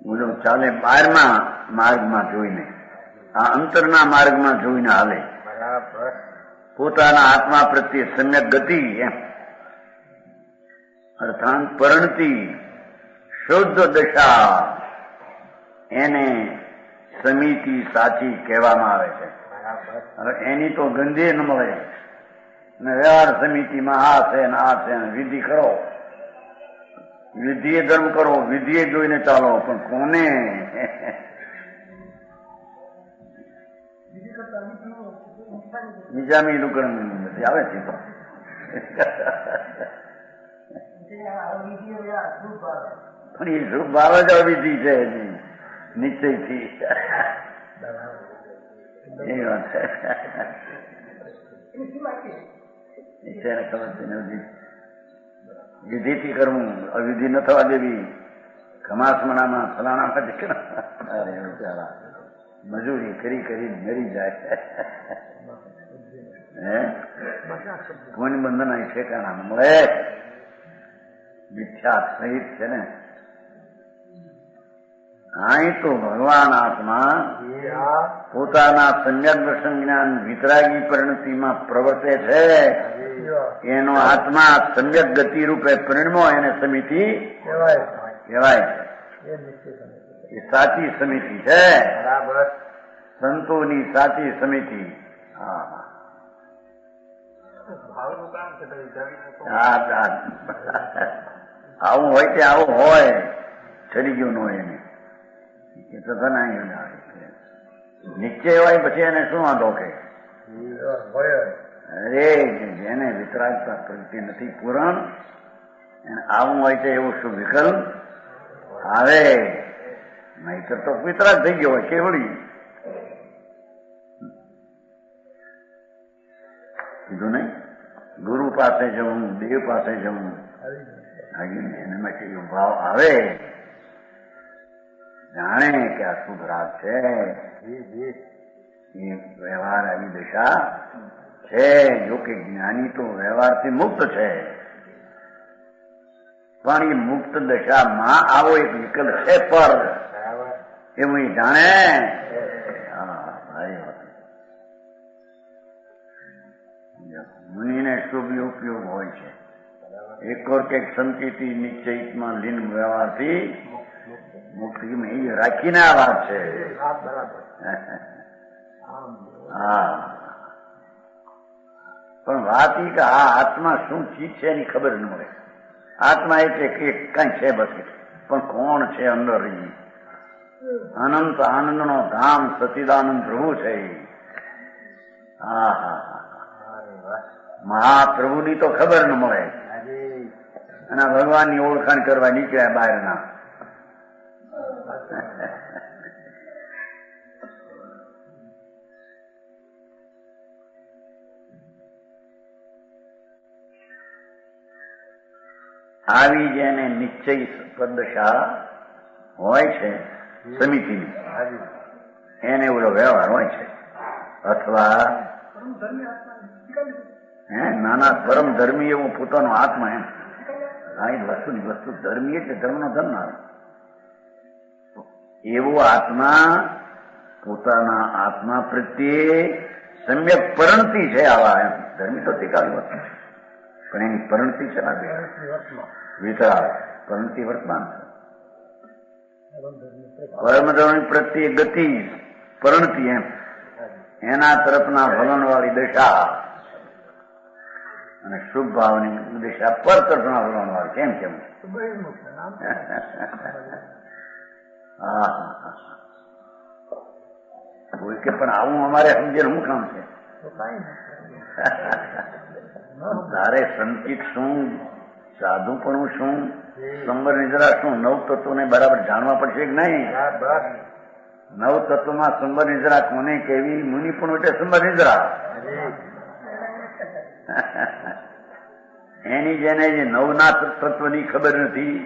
S1: બોલો ચાલે 12મા માર્ગમાં જોઈને, આ અંતરના માર્ગમાં જોઈને હાલે.
S2: બરાબર
S1: પોતાના આત્મા પ્રત્યે સમ્યક ગતિ એમ અર્થાત પરિણતિ શુદ્ધ દશા એને સમિતિ સાચી કહેવામાં આવે છે. હવે એની તો ગંધી ન મળે ને વ્યવહાર સમિતિમાં આ છે ને આ છે ને વિધિ કરો, વિધિએ ધર્મ કરો, વિધિએ જોઈને ચાલો, પણ કોને નિજામી લુકડ બધી આવે છે. પણ એ શુભ ભાવ જ વિધિ છે નિશ્ચયથી. એ વાત છે ને ખબર છે ને. વિધિથી કરવું, અવિધિ ન થવા દેવી. ખમાસમણામાં ફલાણામાં બિચારા મજૂરી કરી કરીને મરી જાય. હે કોની બંધન ઠેકાણા મળે. મિથ્યા સહિત છે ને. અહીં તો ભગવાન આત્મા પોતાના સમ્યક દર્શન જ્ઞાન વિતરાગી પરિણતિમાં પ્રવર્તે છે. એનો આત્મા સમ્યક ગતિ રૂપે પરિણમો એને સમિતિ કહેવાય છે. એ સાચી સમિતિ છે, સંતોની સાચી સમિતિ. આવું હોય કે આવું હોય, ચડી ગયું ન હોય એને એ તો ઘણા નિશ્ચય હોય પછી એને શું વાંધો કે. અરે જેને વિતરાગતા પ્રગતિ નથી પૂરણ, એને આવું હોય છે એવું શું વિકલ્પ આવે? નહીતર તો વિતરાગ થઈ ગયો હોય કેવડી. કીધું નહીં, ગુરુ પાસે જવું, દેવ પાસે જવું, એને માટે ભાવ આવે, જાણે કે આ શુભ રાગ છે. એ વ્યવહાર આવી દશા છે. જો કે જ્ઞાની તો વ્યવહારથી મુક્ત છે, પણ એ મુક્ત દશામાં આવો એક વિકલ્પ છે પર એવું એ જાણે. મુનિને શુભ ઉપયોગ હોય છે. એક વાર કંઈક સંકેતી નિશ્ચયમાં લીન વ્યવહારથી મુક્તિ એ રાખીને આ વાત છે. હા, પણ વાત એ કે આ આત્મા શું ચીજ છે એની ખબર ન મળે. આત્મા એટલે કઈ છે બસ, પણ કોણ છે અંદર? અનંત આનંદનો ધામ સચિદાનંદ પ્રભુ છે. હા હા હા, મહાપ્રભુની તો ખબર ન મળે. અને ભગવાનની ઓળખાણ કરવા નીકળ્યા બહારના. આવી જેને નિશ્ચય પદશા હોય છે સમિતિની, એને ઓલો વ્યવહાર હોય છે. અથવા નાના પરમ ધર્મી એવું પોતાનો આત્મા એમ. હા, એ વસ્તુની વસ્તુ ધર્મી એટલે ધર્મનો ધર્મ આવે એવો આત્મા પોતાના આત્મા પ્રત્યે સમ્યક પરણતિ છે. આવા એમ ધર્મી તો ટીકાવી વસ્તુ છે, પણ એની પરણતિ છે ને વિતરાગ પરણતિ વર્તમાન છે. પરમધર્મી પ્રત્યે ગતિ પરણતિ એમ એના તરફના વલણ વાળી દશા, અને શુભ ભાવની દિશા પર તરફના વલણ વાળી. કેમ કેમ? હા, કોઈ કે પણ આવું અમારે સમજેલું શું કામ છે? તારે સંચિત શું, સાધુપણું શું, સંબર નિદ્રા શું, નવ તત્વોને બરાબર જાણવા પડશે કે નહીં? નવ તત્વમાં સંબર નિદ્રા કોને કેવી? મુનિ પણ એટલે સંબર નિદ્રા. એની જેને નવના તત્વની ખબર નથી,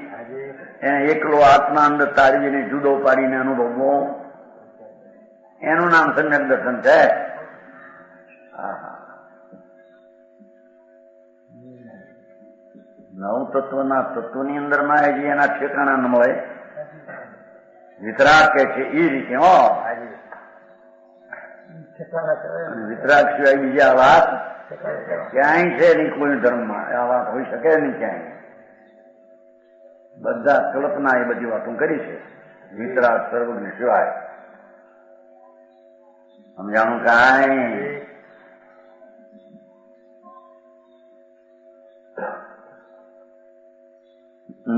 S1: એને એકલો આત્મા અંદર તાળવીને જુદો પાડીને અનુભવવો, એનું નામ સમ્યક દર્શન છે. નવ તત્વના તત્વની અંદર માં હજી એના ઠેકાણા ન મળે. વિતરાગ કે છે એ રીતે. વિતરાગ સિવાય બીજા વાત ક્યાંય છે નહીં કોઈ ધર્મમાં. આ વાત હોઈ શકે નહીં ક્યાંય. બધા કલ્પના એ બધી વાતો કરી છે, વિતરાગ સર્વજ્ઞ સિવાય. સમજાણું કાંઈ?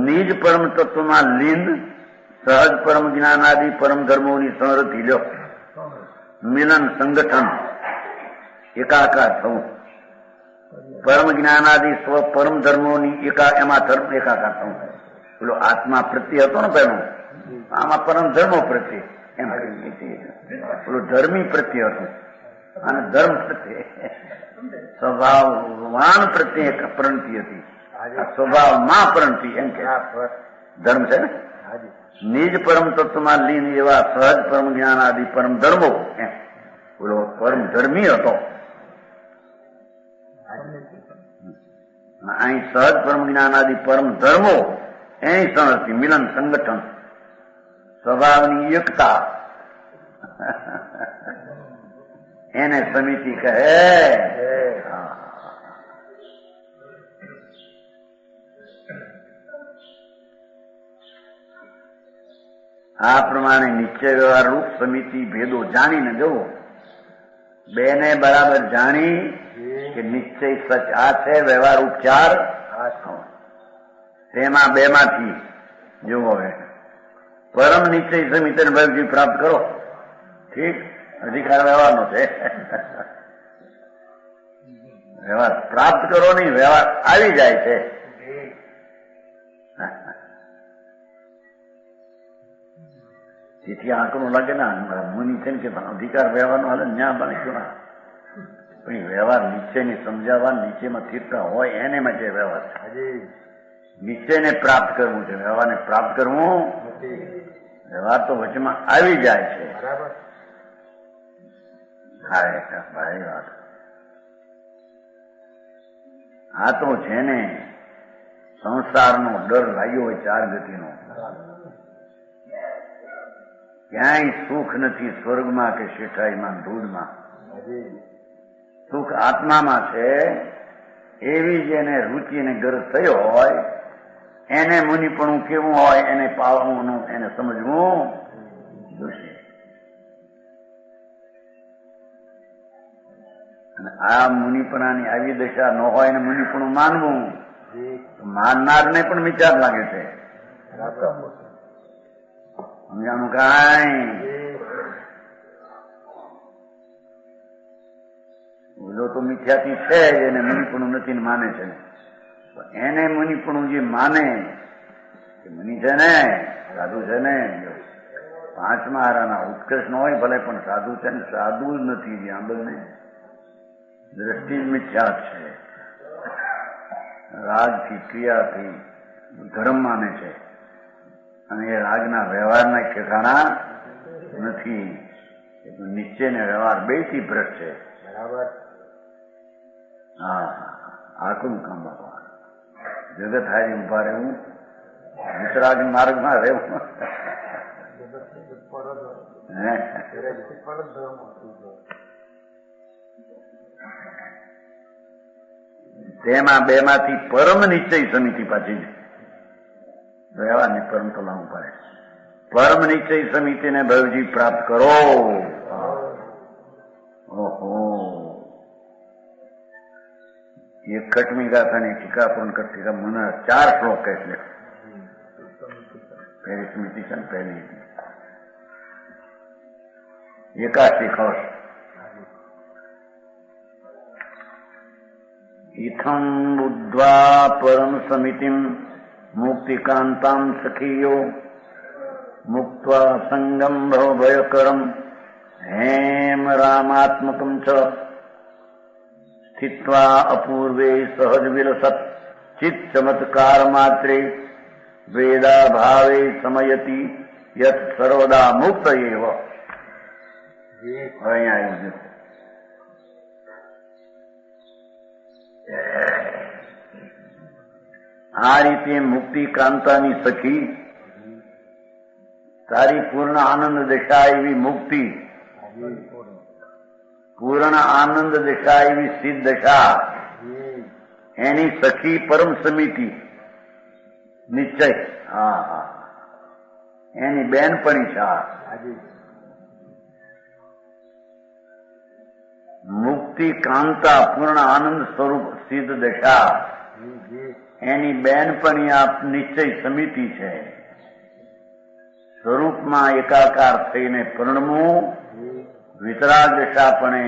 S1: નિજ પરમ તત્વમાં લીન સહજ પરમ જ્ઞાનાદિ પરમ ધર્મોની સંરતિ લ્યો, મિલન સંગઠન એકાકાર થવું, પરમ જ્ઞાનાદિ સ્વ પરમ ધર્મોની એમાં ધર્મ એકાકાર થવું. પેલો આત્મા પ્રત્યે હતો ને પહેલો, આમાં પરમ ધર્મો પ્રત્યે એમ પેલું ધર્મી પ્રત્યે હતું અને ધર્મ પ્રત્યે સ્વભાવવાન પ્રત્યે એક પ્રણતિ હતી, સ્વભાવમાં પ્રણતિ એમ કે ધર્મ છે ને. નિજ પરમ તત્વમાં લીન એવા સહજ પરમ જ્ઞાન આદિ પરમ ધર્મો એમ પેલો પરમ ધર્મી હતો. અહીં સહજ પરમ જ્ઞાન આદિ પરમ ધર્મો એની સંરતિ મિલન સંગઠન સ્વભાવની એકતા એને સમિતિ કહે. આ પ્રમાણે નિશ્ચય વ્યવહાર રૂપ સમિતિ ભેદો જાણીને જવો, બેને બરાબર જાણી કે નિશ્ચય સચ આ છે, વ્યવહાર ઉપચાર તેમાં બે માંથી જોવો. પરમ નિશ્ચય સમિતિને ભગજી પ્રાપ્ત કરો. ઠીક, અધિકાર વ્યવહારનો છે. વ્યવહાર પ્રાપ્ત કરો નહીં, વ્યવહાર આવી જાય છે. તેથી આંકડું લાગે ને મુનિ છે ને કે અધિકાર વ્યવહારનો હાલે ન્યા બને ક્યું ના, પણ વ્યવહાર નિશ્ચયને સમજાવવા નીચેમાં સ્થિરતા હોય એને માટે વ્યવહાર છે. નિશ્ચયને પ્રાપ્ત કરવું છે, વ્યવહારને પ્રાપ્ત કરવું. વ્યવહાર તો વચમાં આવી જાય છે. હા ભાઈ વાત. આ તો છે ને સંસારનો ડર લાગ્યો હોય ચાર ગતિનો, ક્યાંય સુખ નથી સ્વર્ગમાં કે શેઠાઈમાં ધૂળમાં. સુખ આત્મામાં છે. એવી જેને રુચિ અને ગરજ થયો હોય એને મુનિપણું કેવું હોય એને પાવવાનું એને સમજવું જોશે. અને આ મુનિપણાની આવી દશા ન હોય ને મુનિપણું માનવું, માનનારને પણ વિચાર લાગે છે. સમજાણું કાંઈ? બોલો તો મિથ્યાથી છે એને મુનિપણું નથી ને માને છે. એને મુનિપણું જે માને કે મુનિ છે ને સાધુ છે ને, પાંચમા હારાના ઉત્કર્ષ ન હોય ભલે પણ સાધુ છે ને સાધુ જ નથી. આંબલને દ્રષ્ટિ જ મિથ્યા છે. રાગથી ક્રિયાથી ધર્મ માને છે અને એ રાગના વ્યવહારના ઠેકાણા નથી. નિશ્ચય ને વ્યવહાર બે થી ભ્રષ્ટ છે. બરાબર. હા, આખું કામ બાપા. જગત હારી ઉભા રહેવું, વિતરાગ માર્ગમાં રહેવું. તેમાં બે માંથી પરમ નિશ્ચય સમિતિ પાછી વ્યવહારની પરમ તો લાવવું પડે. પરમ નિશ્ચય સમિતિને ભવજી પ્રાપ્ત કરો. ઓહો, એકઠમી ગાથાની ટીકા પૂર્ણ કરતી મને 4 શ્લોક કહે છે. પહેલી સમિતિ છે ને પહેલી 81 ખોશ. ઇથમ બુદ્ધ્વા પરમ સમિતિમ મુક્તિકાંતામ સખીયો મુક્ત્વા સંગમ ભવ ભયકરમ હેમ રામાત્મકમ ચ સ્થિત્વા અપૂર્વે સહજ વિલસત ચિત્ત ચમત્કાર માત્રે વેદા ભાવે સમયતિ યત સર્વદા મુક્ત એવ. અહીંયા આવ્યું છે. આ રીતે મુક્તિ કાંતાની સખી તારી પૂર્ણ આનંદ દશા એવી મુક્તિ, પૂર્ણ આનંદ દશા એવી સિદ્ધ દશા, એની સખી પરમ સમિતિ નિશ્ચય. હા હા એની બેનપણી છે આ.
S2: હાજી
S1: મુક્તિ કાંતા પૂર્ણ આનંદ સ્વરૂપ સિદ્ધ દશા
S2: જી જી
S1: એની બેનપણી આ નિશ્ચય સમિતિ છે. સ્વરૂપમાં એકાકાર થઈને પરણવું,
S2: જી
S1: વિતરાગ દશાપણે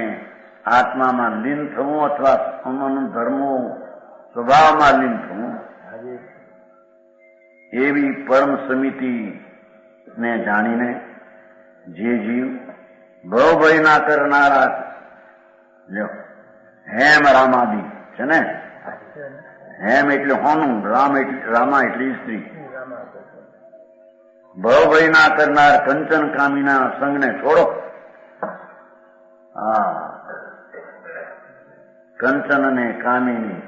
S1: આત્મામાં લીન થવું અથવા ધર્મો સ્વભાવમાં લીન થવું,
S2: હાજી
S1: એવી પરમ સમિતિ ને જાણીને જે જીવ ભય ના કરનારા લ્યો હેમ રામાદિ છે ને, હેમ એટલે હોનું, રામા એટલે સ્ત્રી. ભય ના કરનાર કંચન કામીના સંગને છોડો. હા કંચન ને કામીની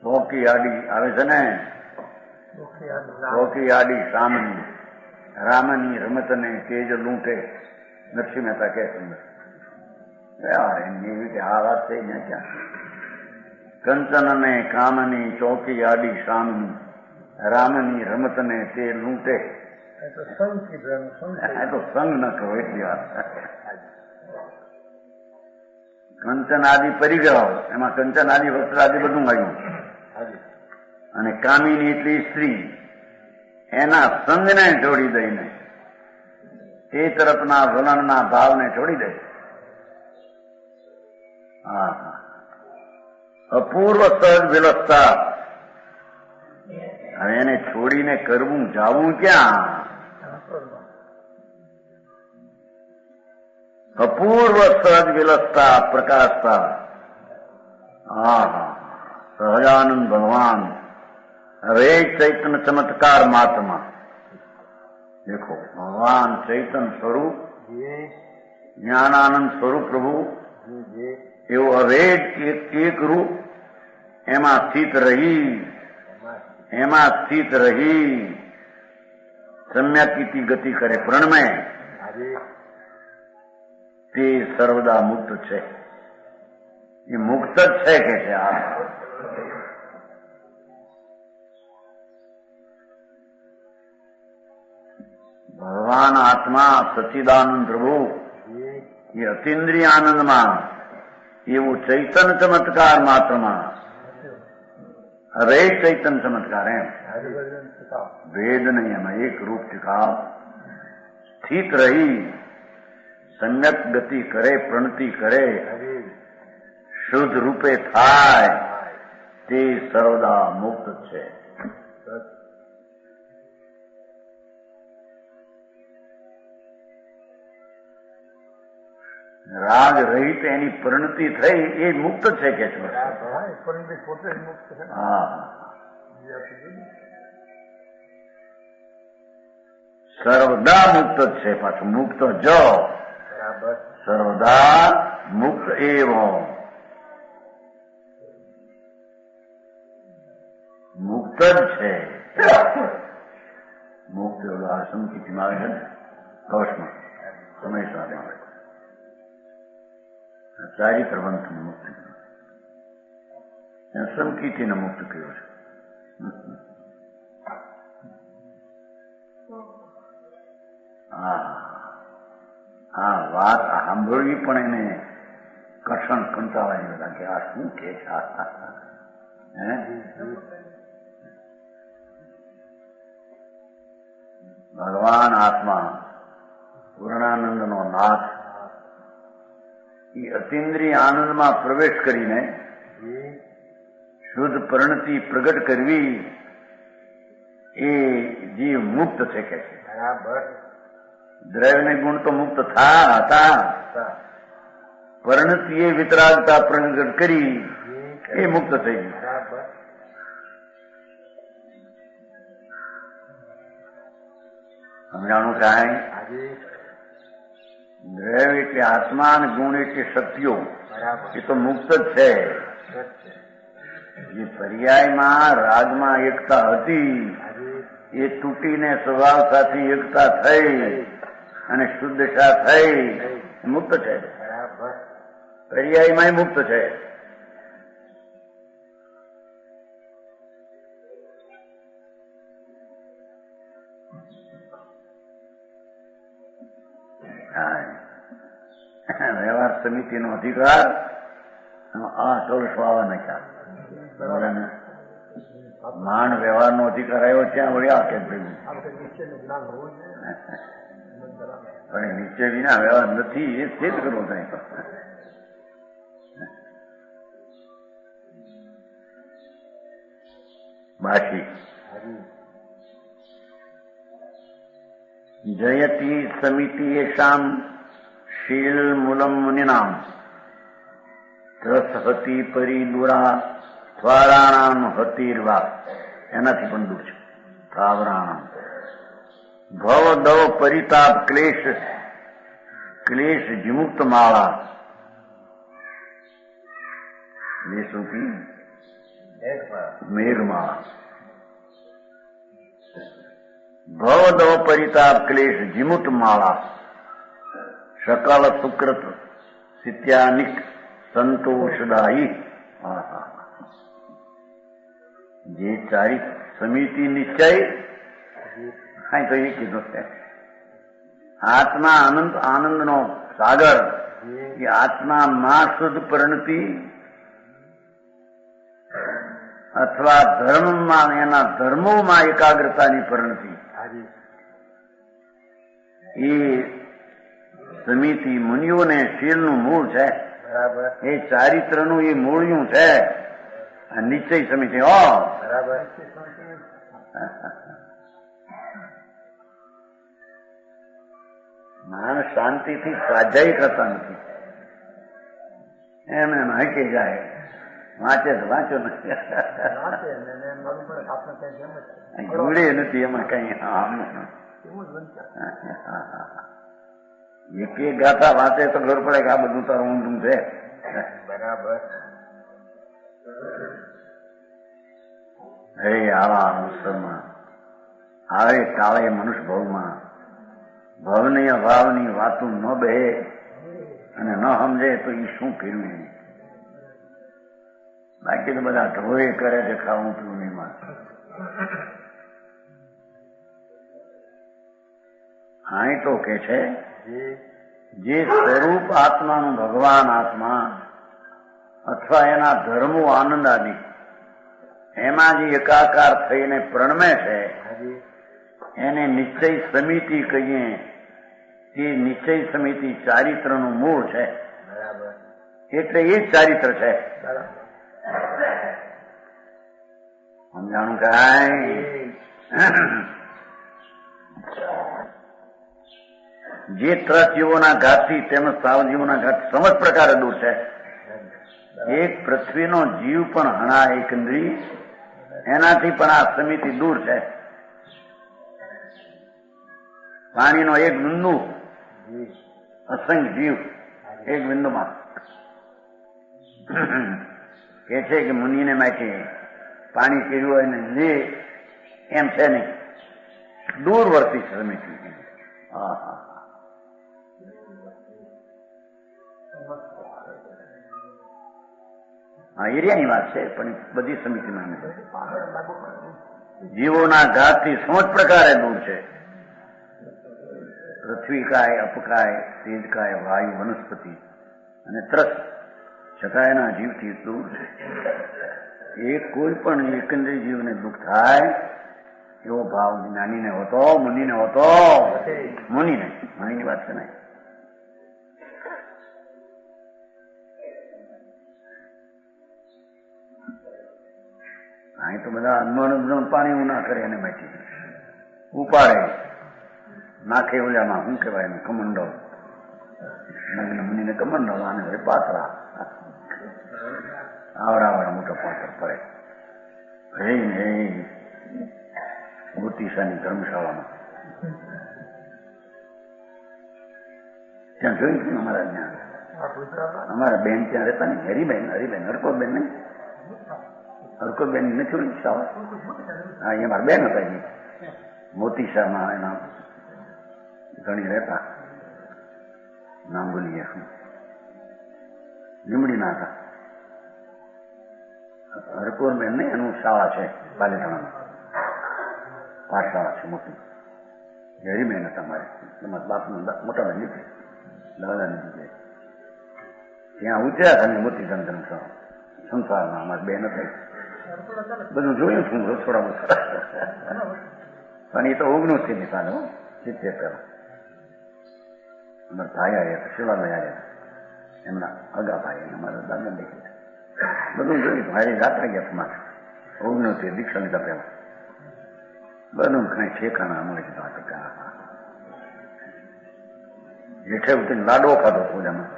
S1: ચોકી આડી આવે છે ને, ચોકી આડી સામની રામની રમતને તેજ લૂંટે. નરસિંહ મહેતા કે એવી રીતે આ વાત થઈ ને ક્યાં. કંચન ને કામની ચોકી આડી સામની રામની રમતને તે લૂંટે. તો સંગ ન કરો એટલી વાત. કંચન આદિ પરિગ્રહ, એમાં કંચન આદિ વસ્ત્ર આદિ બધું આવ્યું. અને કામિની એટલી સ્ત્રી એના સંગને જોડી દઈને તે તરફના વલણના ભાવને છોડી દે. હા અપૂર્વ સહજ વિલસતા. હવે એને છોડીને કરવું જાવું ક્યાં? અપૂર્વ સહજ વિલસતા પ્રકાશતા. હા સહજાનંદ ભગવાન હવે ચૈતન્ય ચમત્કાર મહાત્મા. દેખો ભગવાન ચૈતન્ય સ્વરૂપ જ્ઞાનાનંદ સ્વરૂપ પ્રભુ એવું અવેદ એક રૂપ એમાં સ્થિત રહી સમ્યકિતિ ગતિ કરે પ્રણમય, તે સર્વદા મુક્ત છે. એ મુક્ત જ છે કે છે. આ ભગવાન આત્મા સચ્ચિદાનંદ પ્રભુ એ અતિન્દ્રિય આનંદમાં એવું ચૈતન્ય ચમત્કાર માત્રમાં હવે ચૈતન્ય ચમત્કાર એમ ભેદ નહીં, એમાં એક રૂપ ટીકા સ્થિત રહી સમ્યક ગતિ કરે પ્રણતિ કરે શુદ્ધ રૂપે થાય તે સર્વદા મુક્ત છે. રાગ રહિત એની પરિણતિ થઈ એ મુક્ત છે કે છે. હા સર્વદા મુક્ત જ છે. પાછું મુક્ત જો સર્વદા મુક્ત એવ મુક્ત જ છે. મુક્ત સંકિતમાં આવે છે ને કવચમાં સમય સાથે આવે ચારી પ્રબંધ મુક્ત સંકિતિને મુક્ત કર્યો છે. હા વાત સાંભળવી પણ એને કષણ કંટાળાની બધા કે આ શું કે છે. ભગવાન આત્મા પૂર્ણાનંદનો નાથ એ અતિન્દ્રિય આનંદમાં પ્રવેશ કરીને શુદ્ધ પરિણતિ પ્રગટ કરવી એ જીવ મુક્ત છે કે છે. દ્રવ્ય ગુણ તો મુક્ત હતા, પરિણતિ એ વિતરાગતા પ્રગટ કરી એ મુક્ત થઈ ગયું. સમજાણું કાંઈ? દ્રવ્ય એટલે આત્મા અને ગુણ એટલે શક્તિઓ એ તો મુક્ત જ છે. જે પર્યાયમાં રાગમાં એકતા હતી એ તૂટીને સ્વભાવ સાથે એકતા થઈ અને શુદ્ધતા થઈ મુક્ત છે. પર્યાયમાં મુક્ત છે. વ્યવહાર સમિતિનો અધિકાર આ ચોરસ વાવા નાખ્યા. માંડ વ્યવહારનો અધિકાર આવ્યો ત્યાં વળી આ કેમ પણ નીચે વિના વ્યવહાર નથી એ જ કરવો થાય. બાકી જયતી સમિતિ યેષામ શીલ મૂલમ મુનિનામ રસહતી પરિદુરા સ્વારાણામ હતીર્વા એનાથી પણ દૂર છે. સ્વારાણામ ભવ દવ પરિતાપ ક્લેશ ક્લેશ વિમુક્ત માળા દેશોથી મેઘમાળા ભવ દવ પરિતાપ ક્લેશ વિમુક્ત માળા સકાલ સુકૃત સિત્યાનિક સંતોષદાયી. જે ચારિક સમિતિ નિશ્ચય કઈ તો એ કીધું છે. આત્મા આનંદ આનંદનો સાગર એ આત્મામાં શુદ્ધ પરિણતિ અથવા ધર્મમાં એના ધર્મોમાં એકાગ્રતાની પરિણતિ એ સમિતિ મુનિઓને શીલનું મૂળ છે. એ ચારિત્રનું એ મૂળિયું છે. નિશ્ચય સમિતિ બરાબર. માણસ શાંતિથી સ્વાધ્યાય કરતા નથી. એમ હાંકી જાય વાંચે તો વાંચો નથી જોડે નથી એમાં કઈ. એક એક ગાથા વાંચે તો ખબર પડે કે આ બધું તારું ઊંધું છે.
S2: બરાબર.
S1: હે આવા અવસરમાં આવે કાળે મનુષ્ય ભવમાં ભવની અભાવની વાતું ન બે અને ન સમજે તો એ શું ફેરવે. બાકી તો બધા ઢોળે કરે છે ખાવું પીવું એમાં. હા તો કે છે જે સ્વરૂપ આત્માનું ભગવાન આત્મા અથવા એના ધર્મો આનંદ આદિ એમાં જે એકાકાર થઈને પ્રણમે છે એને નિશ્ચય સમિતિ કહીએ. એ નિશ્ચય સમિતિ ચારિત્રનું મૂળ છે. એટલે એ જ ચારિત્ર છે. સમજાણું કાંઈ? જે ત્રસ જીવોના ઘાતથી તેમજ સાવ જીવોના ઘાત સમજ પ્રકારે દૂર છે. એક પૃથ્વીનો જીવ પણ હણા એકંદરી એનાથી પણ આ સમિતિ દૂર છે. પાણીનો એક બિંદુ અસંખ્ય જીવ એક બિંદુમાં કે છે કે મુનિને માટે પાણી પીવું હોય ને લે એમ છે નહીં. દૂરવર્તી સમિતિ. હા એરિયાની વાત છે પણ બધી સમિતિમાં જીવોના ઘાતથી સમજ પ્રકારે દૂર છે. પૃથ્વીકાય અપકાય તેજકાય વાયુ વનસ્પતિ અને ત્રસ છતાંયના જીવથી દૂર છે. એ કોઈ પણ એકંદરી જીવને દુઃખ થાય એવો ભાવ જ્ઞાનીને હોતો મુનિને હોતો. મુનિને મુનિની વાત છે ને. અહીં તો બધા અનુમાન પાણી હું ના કરે એને બેઠી ઉપાડે નાખે ઓલામાં શું કહેવાય એને કમંડળ. નગ્ન મુનિને કમંડળ આને હોય પાથરા આવડા મોટા પાથર પડે. હે મોતીસાની ધર્મશાળામાં ત્યાં જોયું છું. અમારા ત્યાં અમારા બેન ત્યાં રહેતા ને હરિબેન હરકોબેન નહીં હરકોબેન નથી ઓળી શાળા. હા એ મારા બેન હતા. એ મોતીસામાં એના ઘણી રહેતા નામ બોલીએ લીમડીના હતા. હરકોરબેન ને એનું શાળા છે પાલીતાણામાં પાઠશાળા છે મોટી. હરિબેન હતા મારે તમારા બાપનું મોટા બેન નથી. દાદાની જગ્યાએ ત્યાં ઉતર્યા હતા ને મોટી ધંધન સંસારમાં અમારે બે નથી બધું જોયું છું રસોડા પણ એ તો 19 ની સાલે 70 પેલા અમારા ભાઈ આવ્યા શિવાભાઈ આવ્યા એમના અગા ભાઈ અમારા દાદા દેખી બધું જોયું ભાઈ રાત્રે ગયા તમારે 19 દીક્ષા લીધા પેલા બધું કઈ ઠેકાણા અમારે જેઠે ઉઠીને લાડવો ખાધો પૂજામાં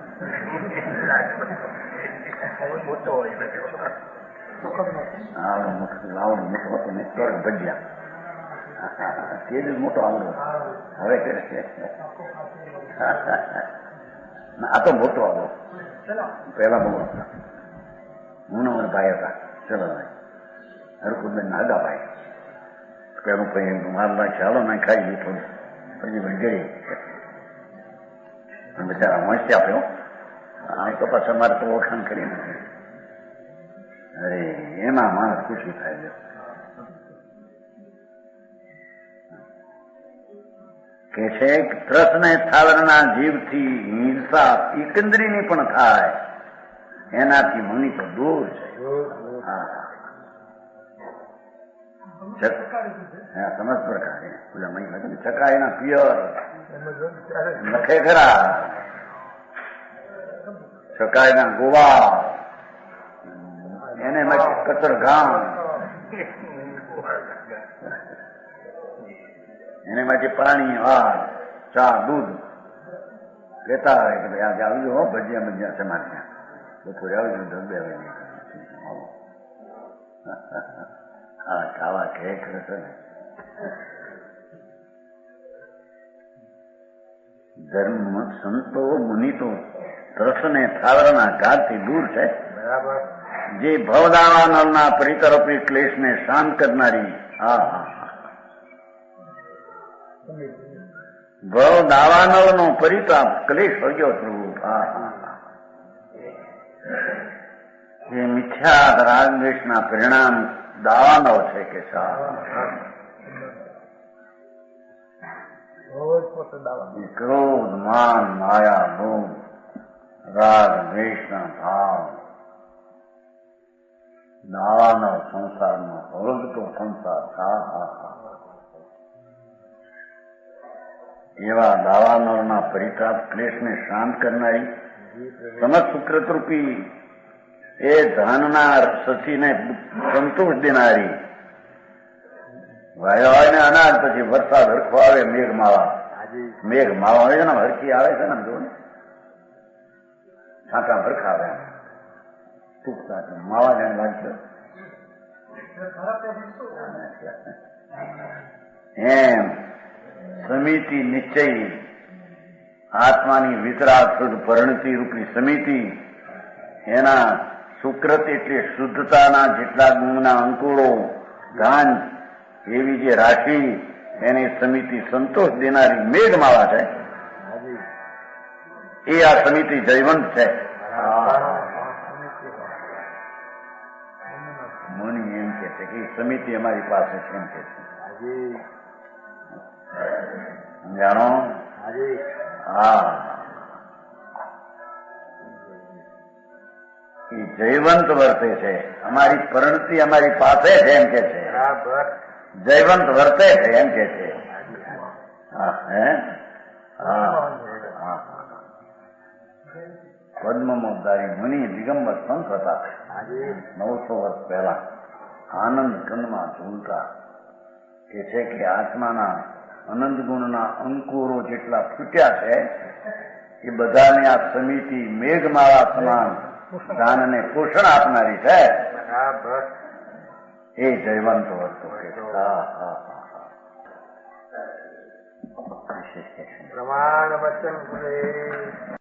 S1: આવડો મોટો હતો ને ભજ્યા તે જ મોટો આવડો હવે કરે આ તો મોટો આવડો પેલા બહુ હતા હું મારા ભાઈ હતા ચલો ભાઈ હરકુદબેન નાગા ભાઈ પેલું કઈ મારલા ચાલો ના ખાઈ ગયું થોડું પછી ભાઈ ગઈ બિચારા વાંચી આપ્યો આ તો પાછા મારે તો ઓળખાણ કરી નથી અરે એમાં માણસ ખુશી થાય છે કે છે ત્રસને થાવરના જીવથી હિંસા એકંદરીની પણ થાય એનાથી મની તો દૂર છે સમજ પ્રકારે પેલા મહી લખે ચકાઈના પિયર લખે ખરા ચકાઈના ગોવા એને કચર ગામ એને માટે પાણી હાર ચા દૂધ લેતા હોય કે ભાઈ આજે આવજો હો ભજીયા ભજીયા સમાજ ત્યાં બપોરે આવજો ધંધે આવે હા ખાવા ખેખ હશે ને ધર્મ સંતો મુનિ તો ત્રસને થાવરના ઘાતથી દૂર છે
S2: બરાબર
S1: જે ભવદાવાનળના પરિતરપી ક્લેશને શાંત કરનારી ભવદાવાનળનો પરિતાપ ક્લેશ હગ્યો સ્વરૂપ જે મિથ્યા રાગદ્વેષના પરિણામ દાવાનળ છે કે ક્રોધ માન માયા લોભ રાગ દ્વેષના ભાવ દાવાનો સંસારનો હળગતો સંસાર એવા દાવાનળના પરિતાપ ક્લેશને શાંત કરનારી સમજ સુકૃતરૂપી એ ધનના સચીને સંતોષ દેનારી વાયવાને અનાજ પછી વરસાદ હરખો આવે મેઘ માવા આવે છે ને હરખી આવે છે ને જો ને છાંટા હરખા આવે માવા જાણે લાગશે એમ સમિતિ નિશ્ચય આત્માની વિતરાગ શુદ્ધ પરિણતિ રૂપી સમિતિ એના સુકૃત એટલે શુદ્ધતાના જેટલા ગુણના અંકુરો ગાન એવી જે રાશિ એની સમિતિ સંતોષ દેનારી મેઘમાળા છે એ આ સમિતિ જયવંત છે મુનિ એમ કે છે કે સમિતિ અમારી પાસે છે એમ કે છે જાણો હા એ જયવંત વર્તે છે અમારી પરિણતિ અમારી પાસે છે એમ કે છે જયવંત વર્તે છે એમ કે છે પદ્મમોદ્ધારી મુનિ દિગંબર સંત હતા 900 વર્ષ પહેલા આનંદ કંદમાં ઝૂલતા કે છે કે આત્માના અનંત ગુણના અંકુરો જેટલા ફૂટ્યા છે એ બધાને આ સમિતિ મેઘમાળા સમાન દાનને પોષણ આપનારી છે એ જયવંત વસ્તુ કે
S2: પ્રમાણ વચન